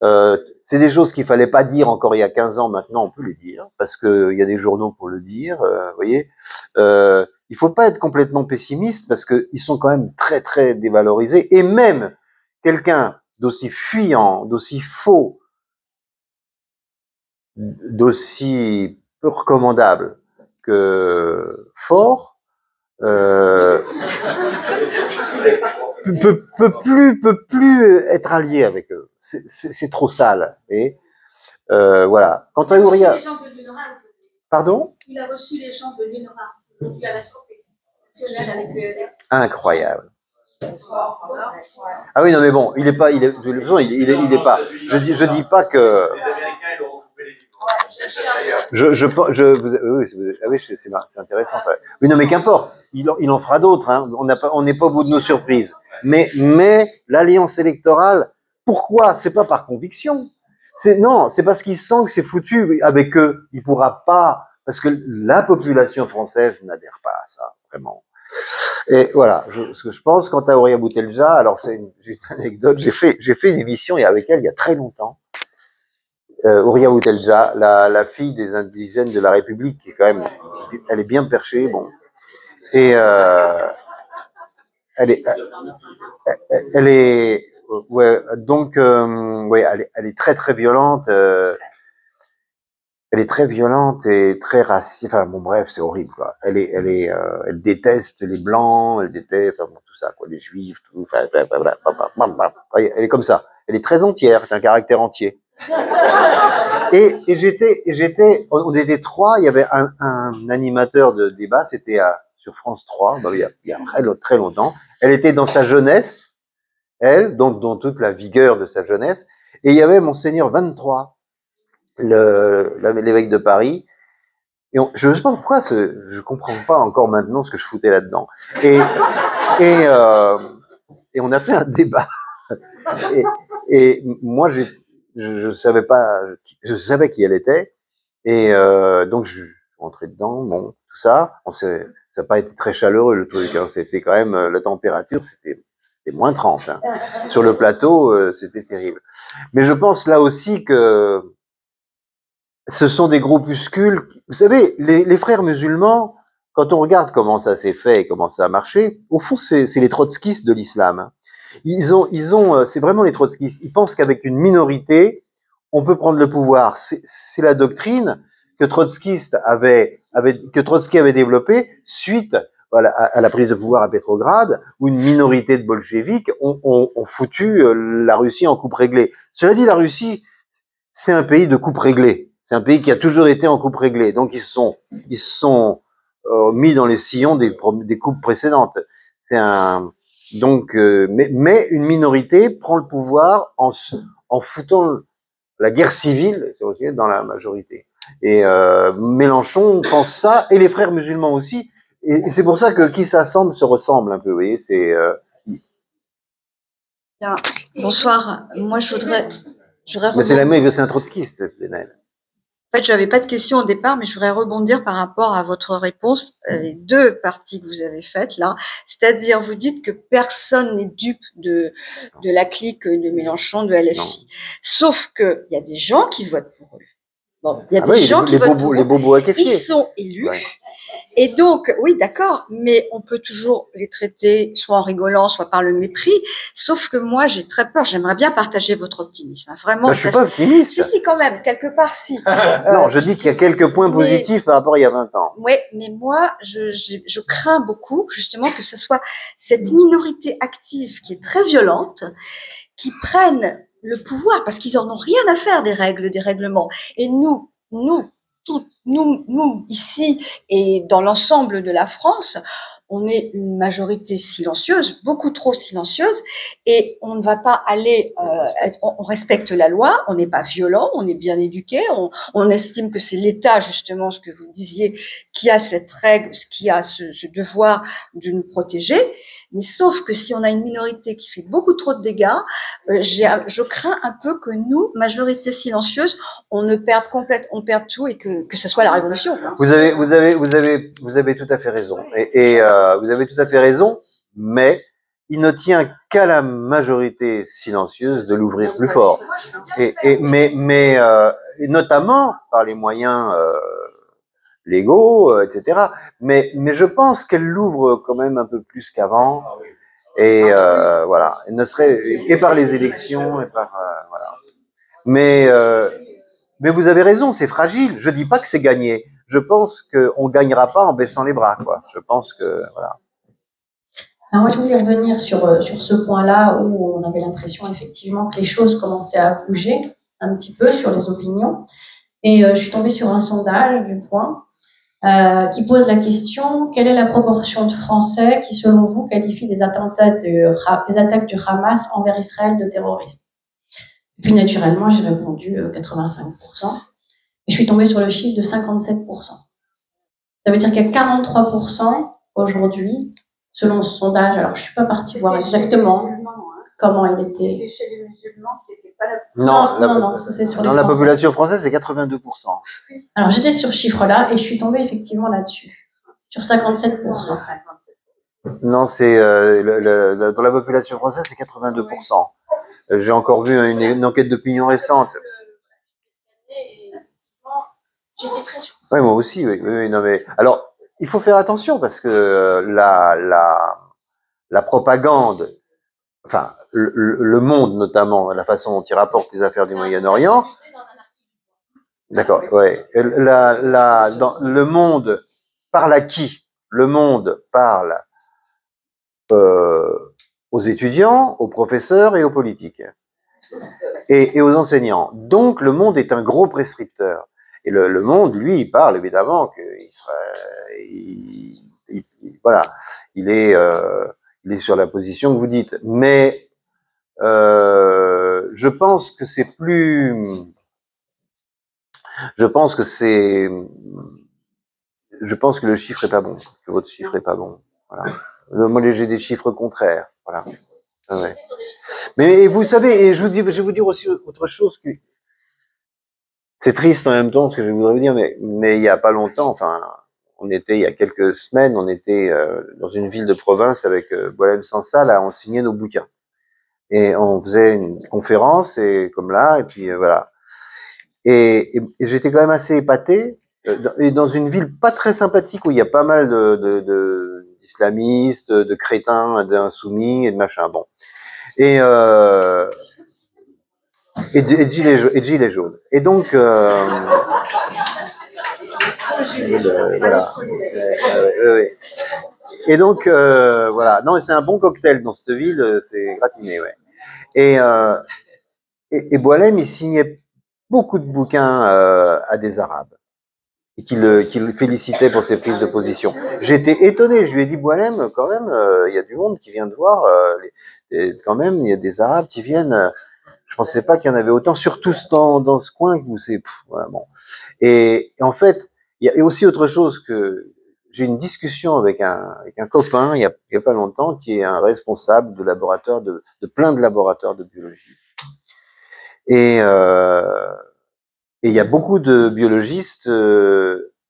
C'est des choses qu'il fallait pas dire encore il y a 15 ans. Maintenant, on peut les dire parce que il y a des journaux pour le dire. Vous voyez, il faut pas être complètement pessimiste parce que ils sont quand même très très dévalorisés. Et même quelqu'un d'aussi fuyant, d'aussi faux, d'aussi peu recommandable que fort, peut plus être allié avec eux. C'est trop sale. Et voilà. Quant à Ouria, pardon, il a reçu les gens de l'UNRWA aujourd'hui à la Sorbonne nationale avec le. Incroyable. Ah oui, non mais bon, il est pas. Je dis pas que. Oui, c'est intéressant ça. Oui, non, mais qu'importe. Il en fera d'autres. Hein. On n'est pas au bout de nos surprises. Mais l'alliance électorale, pourquoi? C'est pas par conviction. C'est parce qu'il sent que c'est foutu avec eux. Il pourra pas, parce que la population française n'adhère pas à ça, vraiment. Et voilà, ce que je pense quant à Ouria Boutelja, alors c'est une anecdote. J'ai fait une émission avec elle il y a très longtemps. Ouria Boutelja, la fille des indigènes de la République, qui est quand même, elle est bien perchée, bon. Et elle est, ouais, donc, ouais, elle est très très violente. Elle est très violente et très raciste. Enfin bon, bref, c'est horrible, quoi. Elle déteste les blancs, elle déteste, enfin, bon, tout ça, quoi, les juifs, tout. Enfin, elle est comme ça. Elle est très entière, c'est un caractère entier. On était trois. Il y avait un animateur de débat, c'était sur France 3, il y a très longtemps. Elle était dans sa jeunesse, elle, donc dans toute la vigueur de sa jeunesse, et il y avait Monseigneur 23, l'évêque de Paris. Et je sais pas pourquoi, je comprends pas encore maintenant ce que je foutais là-dedans. Et on a fait un débat. Et moi, je savais pas, je savais qui elle était. Et donc je suis rentré dedans, bon, tout ça. Ça n'a pas été très chaleureux le truc. Hein. C'était quand même la température, c'était moins 30. Hein. Sur le plateau, c'était terrible. Mais je pense là aussi que ce sont des groupuscules. Vous savez, les frères musulmans, quand on regarde comment ça s'est fait et comment ça a marché, au fond, c'est les trotskistes de l'islam. Hein. C'est vraiment les trotskistes. Ils pensent qu'avec une minorité, on peut prendre le pouvoir. C'est la doctrine que que Trotsky avait développée suite à la prise de pouvoir à Pétrograd, où une minorité de bolcheviks ont foutu la Russie en coupe réglée. Cela dit, la Russie, c'est un pays de coupe réglée. C'est un pays qui a toujours été en coupe réglée. Donc ils se sont mis dans les sillons des coupes précédentes. Mais une minorité prend le pouvoir en foutant la guerre civile dans la majorité. Et Mélenchon pense ça, et les frères musulmans aussi. Et c'est pour ça que qui s'assemble se ressemble un peu. Vous voyez, c'est. Bonsoir. Moi, je voudrais Mais c'est un trotskiste, Plenel. En fait, je n'avais pas de question au départ, mais je voudrais rebondir par rapport à votre réponse, les deux parties que vous avez faites là. C'est-à-dire, vous dites que personne n'est dupe de la clique de Mélenchon, de LFI. Non. Sauf que il y a des gens qui votent pour eux. Bon, il y a des gens qui votent pour eux. Les bobos à Ils sont élus. Ouais. Et donc, oui, d'accord, mais on peut toujours les traiter soit en rigolant, soit par le mépris. Sauf que moi, j'ai très peur. J'aimerais bien partager votre optimisme. Vraiment. Ben, je suis pas optimiste. Si, quand même, quelque part, si. Non, je dis qu'il y a quelques points positifs par rapport à il y a 20 ans. Oui, mais moi, je crains beaucoup, justement, que ce soit cette minorité active qui est très violente, qui prenne le pouvoir, parce qu'ils en ont rien à faire des règles, des règlements. Et nous, ici et dans l'ensemble de la France, on est une majorité silencieuse, beaucoup trop silencieuse, et on ne va pas aller, on respecte la loi, on n'est pas violent, on est bien éduqué, on estime que c'est l'État, justement, ce que vous disiez, qui a cette règle, qui a ce devoir de nous protéger. Mais sauf que si on a une minorité qui fait beaucoup trop de dégâts, je crains un peu que nous, majorité silencieuse, on perde tout et que ce soit la révolution. Quoi. Vous avez tout à fait raison. Vous avez tout à fait raison, mais il ne tient qu'à la majorité silencieuse de l'ouvrir plus fort. Mais notamment par les moyens légaux, etc. Mais je pense qu'elle l'ouvre quand même un peu plus qu'avant. Et voilà, et par les élections, et par voilà. Mais vous avez raison, c'est fragile. Je dis pas que c'est gagné. Je pense qu'on gagnera pas en baissant les bras, quoi. Je pense que voilà. Alors moi, je voulais revenir sur ce point-là où on avait l'impression effectivement que les choses commençaient à bouger un petit peu sur les opinions. Et je suis tombée sur un sondage du Point qui pose la question: quelle est la proportion de Français qui, selon vous, qualifient des attaques du Hamas envers Israël de terroristes? Et puis naturellement, j'ai répondu 85%. Et je suis tombée sur le chiffre de 57%. Ça veut dire qu'il y a 43% aujourd'hui, selon ce sondage. Alors, je ne suis pas partie voir exactement comment il était. Chez les musulmans, c'était pas la... Non, c'est sur les Dans la population française, c'est 82%. Alors, j'étais sur ce chiffre-là et je suis tombée effectivement là-dessus, sur 57%. Non, c'est dans la population française, c'est 82%. J'ai encore vu une enquête d'opinion récente. J'étais très surprise. Oui, moi aussi, oui. Non, mais alors, il faut faire attention parce que la propagande, enfin, le monde notamment, la façon dont il rapporte les affaires du Moyen-Orient, D'accord, ouais. Dans le monde parle à qui? Le monde parle aux étudiants, aux professeurs et aux politiques. Et aux enseignants. Donc le monde est un gros prescripteur. Et le monde, lui, il parle évidemment qu'il serait, voilà, il est sur la position que vous dites. Mais je pense que c'est plus, je pense que le chiffre est pas bon, que votre chiffre est pas bon. Voilà. Moi, j'ai des chiffres contraires. Voilà. Ouais. Mais vous savez, et je vais vous dire aussi autre chose que c'est triste en même temps ce que je voudrais vous dire, mais il y a pas longtemps, enfin, il y a quelques semaines, on était dans une ville de province avec Boualem Sansal, on signait nos bouquins et on faisait une conférence et comme là, et puis voilà. Et j'étais quand même assez épaté, et dans une ville pas très sympathique où il y a pas mal d'islamistes, de crétins, d'insoumis et de machin. Bon. Et de gilets jaunes. Et donc, voilà. Et donc, voilà. Non, c'est un bon cocktail dans cette ville, c'est gratiné, ouais. Et Boualem, il signait beaucoup de bouquins à des Arabes et qui le félicitait pour ses prises de position. J'étais étonné, je lui ai dit, Boualem, quand même, il y a du monde qui vient te voir, quand même, il y a des Arabes qui viennent, je pensais pas qu'il y en avait autant, surtout dans ce coin où c'est, voilà, bon. Et en fait, il y a aussi autre chose que, j'ai une discussion avec un copain, il y a pas longtemps, qui est un responsable de laboratoire de plein de laboratoires de biologie. Et il y a beaucoup de biologistes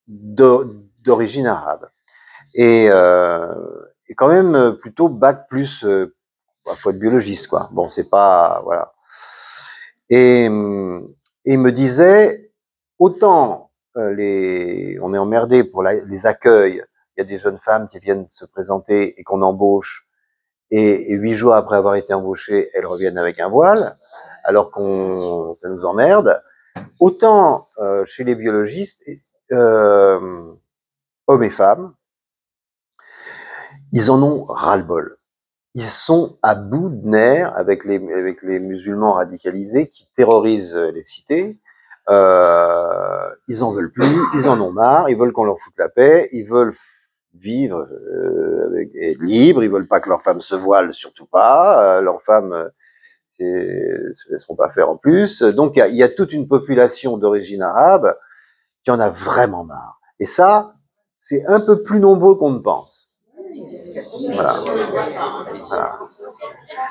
d'origine arabe. Et quand même plutôt bac plus, faut être biologiste, quoi. Bon, c'est pas, voilà. Et il me disait, autant on est emmerdé pour les accueils, il y a des jeunes femmes qui viennent se présenter et qu'on embauche, et 8 jours après avoir été embauchées, elles reviennent avec un voile, alors ça nous emmerde. Autant chez les biologistes, hommes et femmes, ils en ont ras-le-bol. Ils sont à bout de nerfs avec les musulmans radicalisés qui terrorisent les cités. Ils en veulent plus, ils en ont marre, ils veulent qu'on leur foute la paix, ils veulent vivre libres, ils veulent pas que leurs femmes se voilent, surtout pas, leurs femmes se laisseront pas faire en plus. Donc il y a toute une population d'origine arabe qui en a vraiment marre. Et ça, c'est un peu plus nombreux qu'on ne pense. Voilà. Voilà.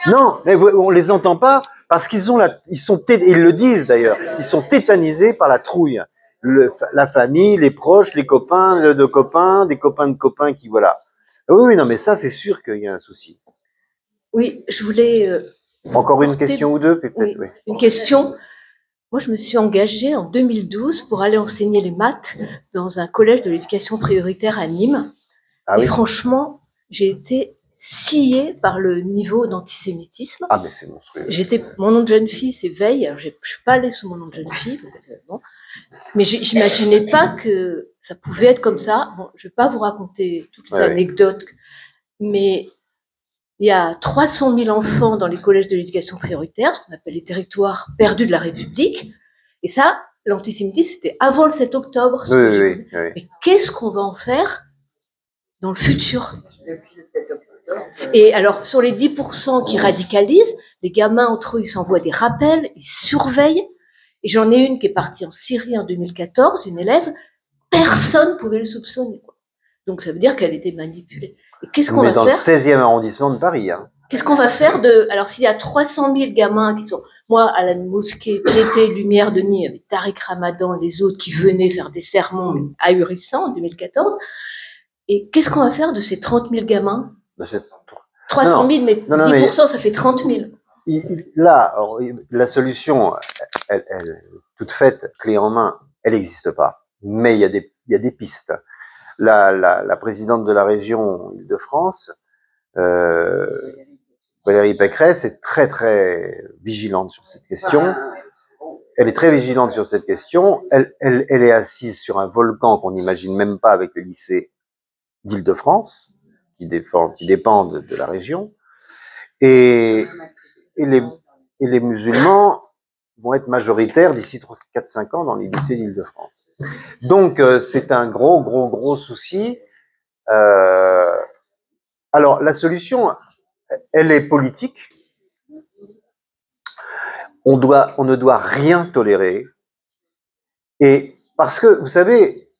Non, mais on les entend pas parce qu'ils ils le disent d'ailleurs, ils sont tétanisés par la trouille. La famille, les proches, les copains de copains, des copains de copains qui, voilà. Oui, non, mais ça, c'est sûr qu'il y a un souci. Oui, je voulais... Encore une question ou deux, peut-être, oui. Une question. Moi, je me suis engagée en 2012 pour aller enseigner les maths dans un collège de l'éducation prioritaire à Nîmes. Ah, et oui. Franchement, j'ai été sciée par le niveau d'antisémitisme. Ah, mais c'est monstrueux. Mon nom de jeune fille, c'est Veille. Alors, je suis pas allée sous mon nom de jeune fille, parce que, bon. Mais j'imaginais pas que ça pouvait être comme ça. Bon, je vais pas vous raconter toutes les anecdotes, mais il y a 300 000 enfants dans les collèges de l'éducation prioritaire, ce qu'on appelle les territoires perdus de la République. Et ça, l'antisémitisme, c'était avant le 7 octobre. Oui. Mais qu'est-ce qu'on va en faire dans le futur? Et alors, sur les 10% qui radicalisent, les gamins entre eux, ils s'envoient des rappels, ils surveillent. Et j'en ai une qui est partie en Syrie en 2014, une élève, personne ne pouvait le soupçonner, quoi. Donc ça veut dire qu'elle était manipulée. Et qu'est-ce qu'on va faire? Dans le 16e arrondissement de Paris. Hein. Qu'est-ce qu'on va faire alors s'il y a 300 000 gamins qui sont, moi, à la mosquée Piété Lumière de Nîmes, avec Tariq Ramadan et les autres qui venaient faire des sermons ahurissants en 2014, et qu'est-ce qu'on va faire de ces 30 000 gamins? 300 000, mais 10%, ça fait 30 000. Là, la solution, elle, toute faite, clé en main, elle n'existe pas. Mais il y a des pistes. La présidente de la région Île-de-France, Valérie Pécresse, est très très vigilante sur cette question. elle est très vigilante sur cette question. Elle est assise sur un volcan qu'on n'imagine même pas avec le lycée d'Île-de-France, qui dépendent de la région. Et les musulmans vont être majoritaires d'ici 4-5 ans dans les lycées d'Île-de-France. Donc, c'est un gros souci. Alors, la solution, elle est politique. On ne doit rien tolérer. Et parce que, vous savez,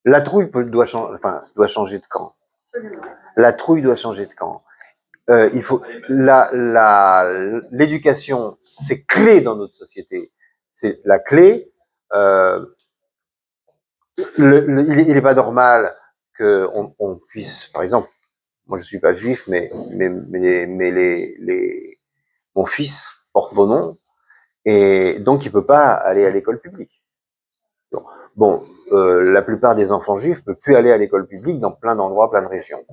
la trouille doit changer de camp. La trouille doit changer de camp. Il faut l'éducation, c'est clé dans notre société. C'est la clé. Il n'est pas normal qu'on puisse, par exemple, moi je suis pas juif, mais mon fils porte vos noms et donc il peut pas aller à l'école publique. Bon, la plupart des enfants juifs ne peuvent plus aller à l'école publique dans plein d'endroits, plein de régions.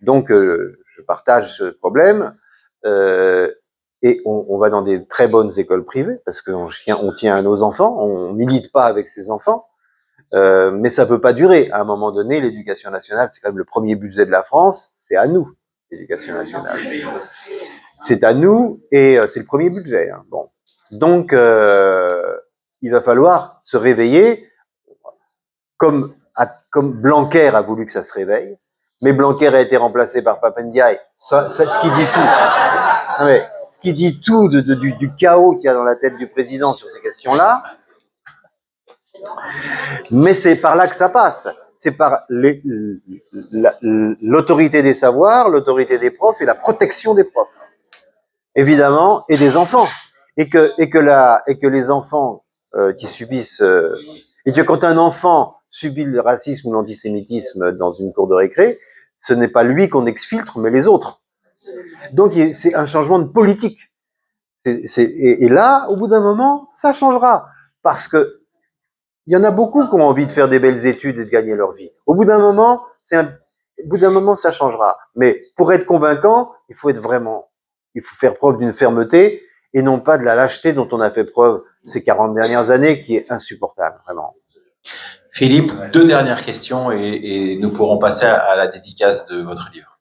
Donc je partage ce problème et on va dans des très bonnes écoles privées parce qu'on tient à nos enfants, on milite pas avec ses enfants. Mais ça peut pas durer. À un moment donné, l'éducation nationale, c'est quand même le premier budget de la France. C'est à nous, l'éducation nationale. C'est à nous et c'est le premier budget. Hein. Bon, donc il va falloir se réveiller, comme Blanquer a voulu que ça se réveille, mais Blanquer a été remplacé par Pape Ndiaye. Ce qui dit tout. Non, mais, ce qui dit tout du chaos qu'il y a dans la tête du président sur ces questions-là. Mais c'est par là que ça passe. C'est par l'autorité des savoirs, l'autorité des profs et la protection des profs, évidemment, et des enfants. Et que les enfants qui subissent et que quand un enfant subit le racisme ou l'antisémitisme dans une cour de récré, ce n'est pas lui qu'on exfiltre, mais les autres. Donc c'est un changement de politique. Et là, au bout d'un moment, ça changera, parce que il y en a beaucoup qui ont envie de faire des belles études et de gagner leur vie. Au bout d'un moment, ça changera. Mais pour être convaincant, il faut faire preuve d'une fermeté et non pas de la lâcheté dont on a fait preuve ces 40 dernières années, qui est insupportable, vraiment. Philippe, 2 dernières questions et nous pourrons passer à la dédicace de votre livre.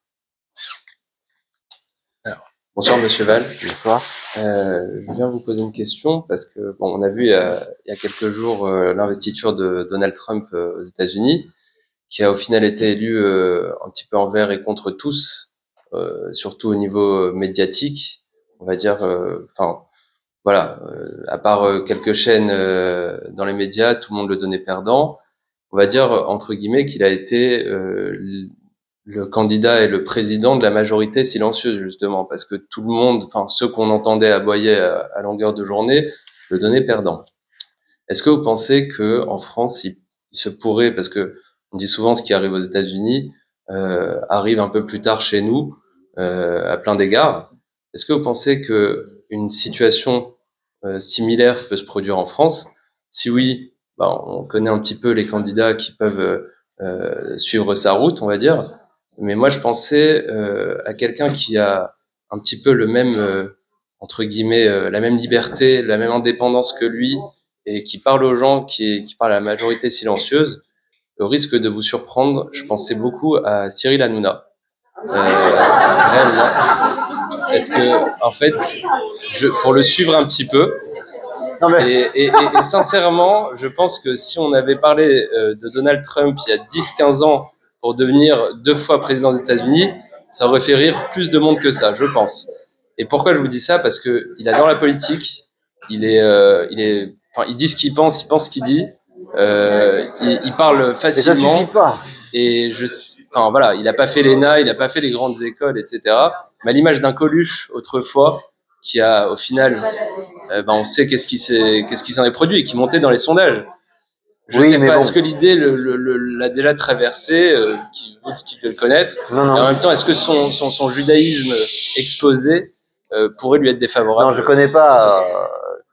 Alors, bonsoir Monsieur Valls. Bonsoir. Je viens vous poser une question parce que bon, on a vu il y a quelques jours l'investiture de Donald Trump aux États-Unis, qui a au final été élu un petit peu envers et contre tous, surtout au niveau médiatique, on va dire. Enfin, voilà, à part quelques chaînes dans les médias, tout le monde le donnait perdant. On va dire entre guillemets qu'il a été le candidat et le président de la majorité silencieuse, justement, parce que tout le monde, enfin ceux qu'on entendait aboyer à longueur de journée, le donnaient perdant. Est-ce que vous pensez que en France, il se pourrait, parce que on dit souvent ce qui arrive aux États-Unis arrive un peu plus tard chez nous, à plein d'égards. Est-ce que vous pensez que une situation similaire peut se produire en France? Si oui, on connaît un petit peu les candidats qui peuvent suivre sa route, on va dire. Mais moi, je pensais à quelqu'un qui a un petit peu le même, entre guillemets, la même liberté, la même indépendance que lui, et qui parle aux gens, qui parle à la majorité silencieuse. Au risque de vous surprendre, je pensais beaucoup à Cyril Hanouna. Réellement. Est-ce que, en fait, pour le suivre un petit peu, et sincèrement, je pense que si on avait parlé de Donald Trump il y a 10-15 ans pour devenir 2 fois président des États-Unis, ça aurait fait rire plus de monde que ça, je pense. Et pourquoi je vous dis ça? Parce que il adore la politique, il dit ce qu'il pense ce qu'il dit, il parle facilement. Et ça suffit pas. Et voilà, il a pas fait l'ENA, il a pas fait les grandes écoles, etc. Mais à l'image d'un Coluche autrefois, qui a au final, on sait qu'est-ce qui s'en est produit et qui montait dans les sondages. Je sais pas, est-ce que l'idée l'a déjà traversé, qui peut le connaître, non. Et en même temps, est-ce que son judaïsme exposé pourrait lui être défavorable? Non, je connais pas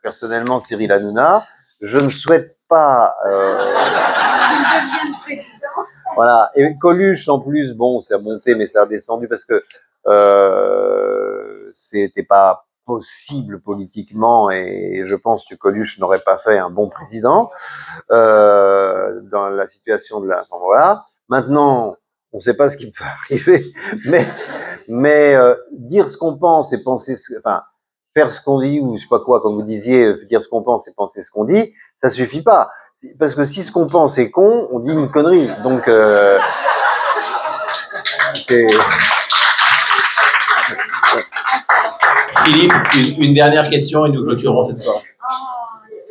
personnellement Cyril Hanouna. Je ne souhaite pas. Voilà. Et Coluche, en plus, bon, ça a monté, mais ça a descendu parce que c'était pas possible politiquement, et je pense que Coluche n'aurait pas fait un bon président dans la situation de la... Enfin, voilà. Maintenant, on ne sait pas ce qui peut arriver, mais dire ce qu'on pense et penser, enfin, faire ce qu'on dit, ou je sais pas quoi, comme vous disiez, dire ce qu'on pense et penser ce qu'on dit, ça suffit pas. Parce que si ce qu'on pense est con, on dit une connerie. Donc, Philippe, une dernière question et nous clôturons cette soirée.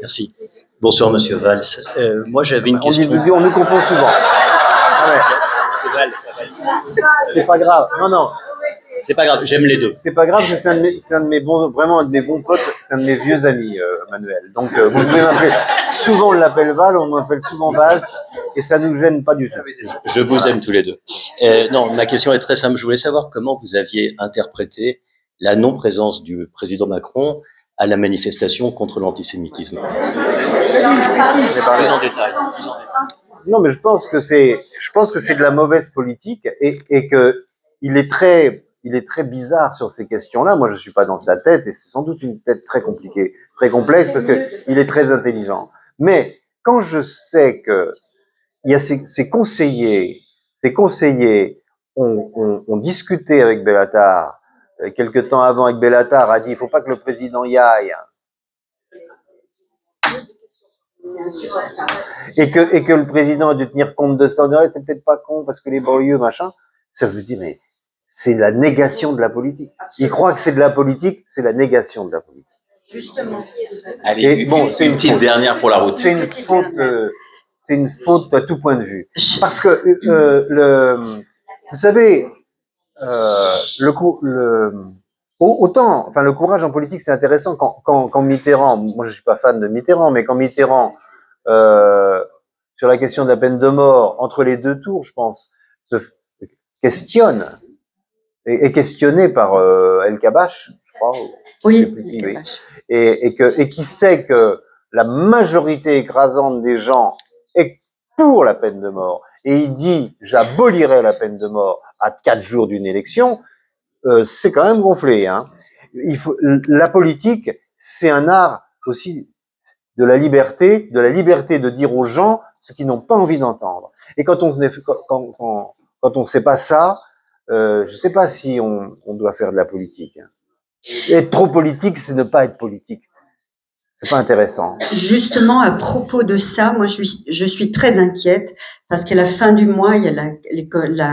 Merci. Bonsoir, Monsieur Valls. Moi, j'avais une question. On nous confond souvent. Ah ouais. C'est pas grave. Non, non. C'est pas grave, j'aime les deux. C'est pas grave, c'est un de mes bons, vraiment un de mes bons potes, c'est un de mes vieux amis, Manuel. Donc, vous pouvez m'appeler. Souvent, on l'appelle Val, on m'appelle souvent Valls, et ça nous gêne pas du tout. Je vous aime tous les deux. Non, ma question est très simple. Je voulais savoir comment vous aviez interprété la non-présence du président Macron à la manifestation contre l'antisémitisme. Plus en détail. Non, mais je pense que c'est de la mauvaise politique et que il est très bizarre sur ces questions-là. Moi, je suis pas dans sa tête et c'est sans doute une tête très compliquée, très complexe parce que il est très intelligent. Mais quand je sais que il y a ces conseillers ont discuté avec Bellatar quelque temps avant, avec Bellatar a dit il faut pas que le président y aille. Et que le président a dû tenir compte de ça. C'est peut-être pas con parce que les banlieues, machin. Ça veut dire, mais c'est la négation de la politique. Il croit que c'est de la politique, c'est la négation de la politique. Justement. Allez, bon, c'est une petite dernière pour la route. C'est une faute à tout point de vue. Parce que vous savez, autant, enfin, le courage en politique, c'est intéressant quand Mitterrand, moi je suis pas fan de Mitterrand, mais quand Mitterrand, sur la question de la peine de mort, entre les deux tours, je pense, se questionne, est questionné par El Kabbach, je crois. Oui, oui. Et qui sait que la majorité écrasante des gens est pour la peine de mort, et il dit j'abolirai la peine de mort à 4 jours d'une élection, c'est quand même gonflé, hein. La politique, c'est un art aussi de la liberté de dire aux gens ce qu'ils n'ont pas envie d'entendre. Et quand on ne sait pas ça, je sais pas si on doit faire de la politique. Être trop politique, c'est ne pas être politique. C'est pas intéressant. Justement, à propos de ça, moi, je suis très inquiète parce qu'à la fin du mois, il y a la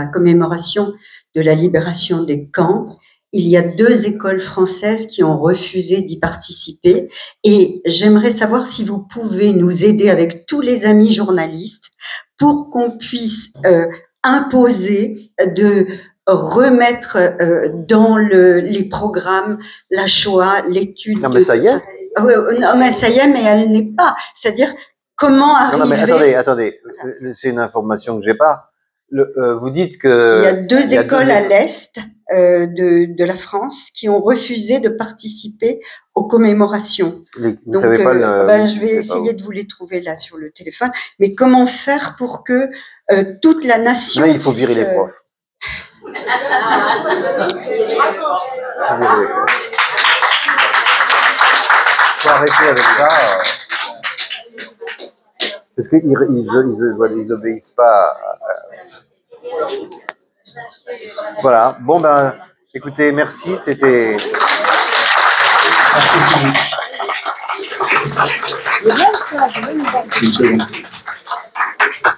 commémoration de la libération des camps. Il y a 2 écoles françaises qui ont refusé d'y participer et j'aimerais savoir si vous pouvez nous aider avec tous les amis journalistes pour qu'on puisse imposer de remettre dans les programmes la Shoah, l'étude. Non, mais ça y est. Non, mais ça y est, mais elle n'est pas. C'est-à-dire, comment arriver... Non, mais attendez. C'est une information que j'ai pas. Vous dites que... Il y a 2 écoles à l'Est de la France qui ont refusé de participer aux commémorations. Vous savez pas je vais essayer de vous les trouver là sur le téléphone. Mais comment faire pour que toute la nation... Là, il faut virer les profs. Faut arrêter avec ça. Parce qu'ils obéissent pas. Voilà. Bon, ben, écoutez, merci. C'était. Une seconde.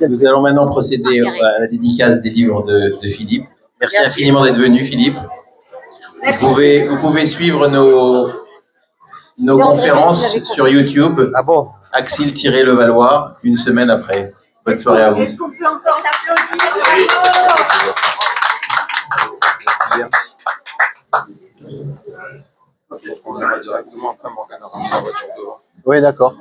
Nous allons maintenant procéder à la dédicace des livres de Philippe. Merci infiniment d'être venu, Philippe. Vous pouvez suivre nos conférences sur YouTube. Ah bon? Axil-Levallois, une semaine après. Bonne soirée à vous. Est-ce qu'on peut encore l'applaudir? On ira directement après Morgane dans la voiture devant. Oui, d'accord.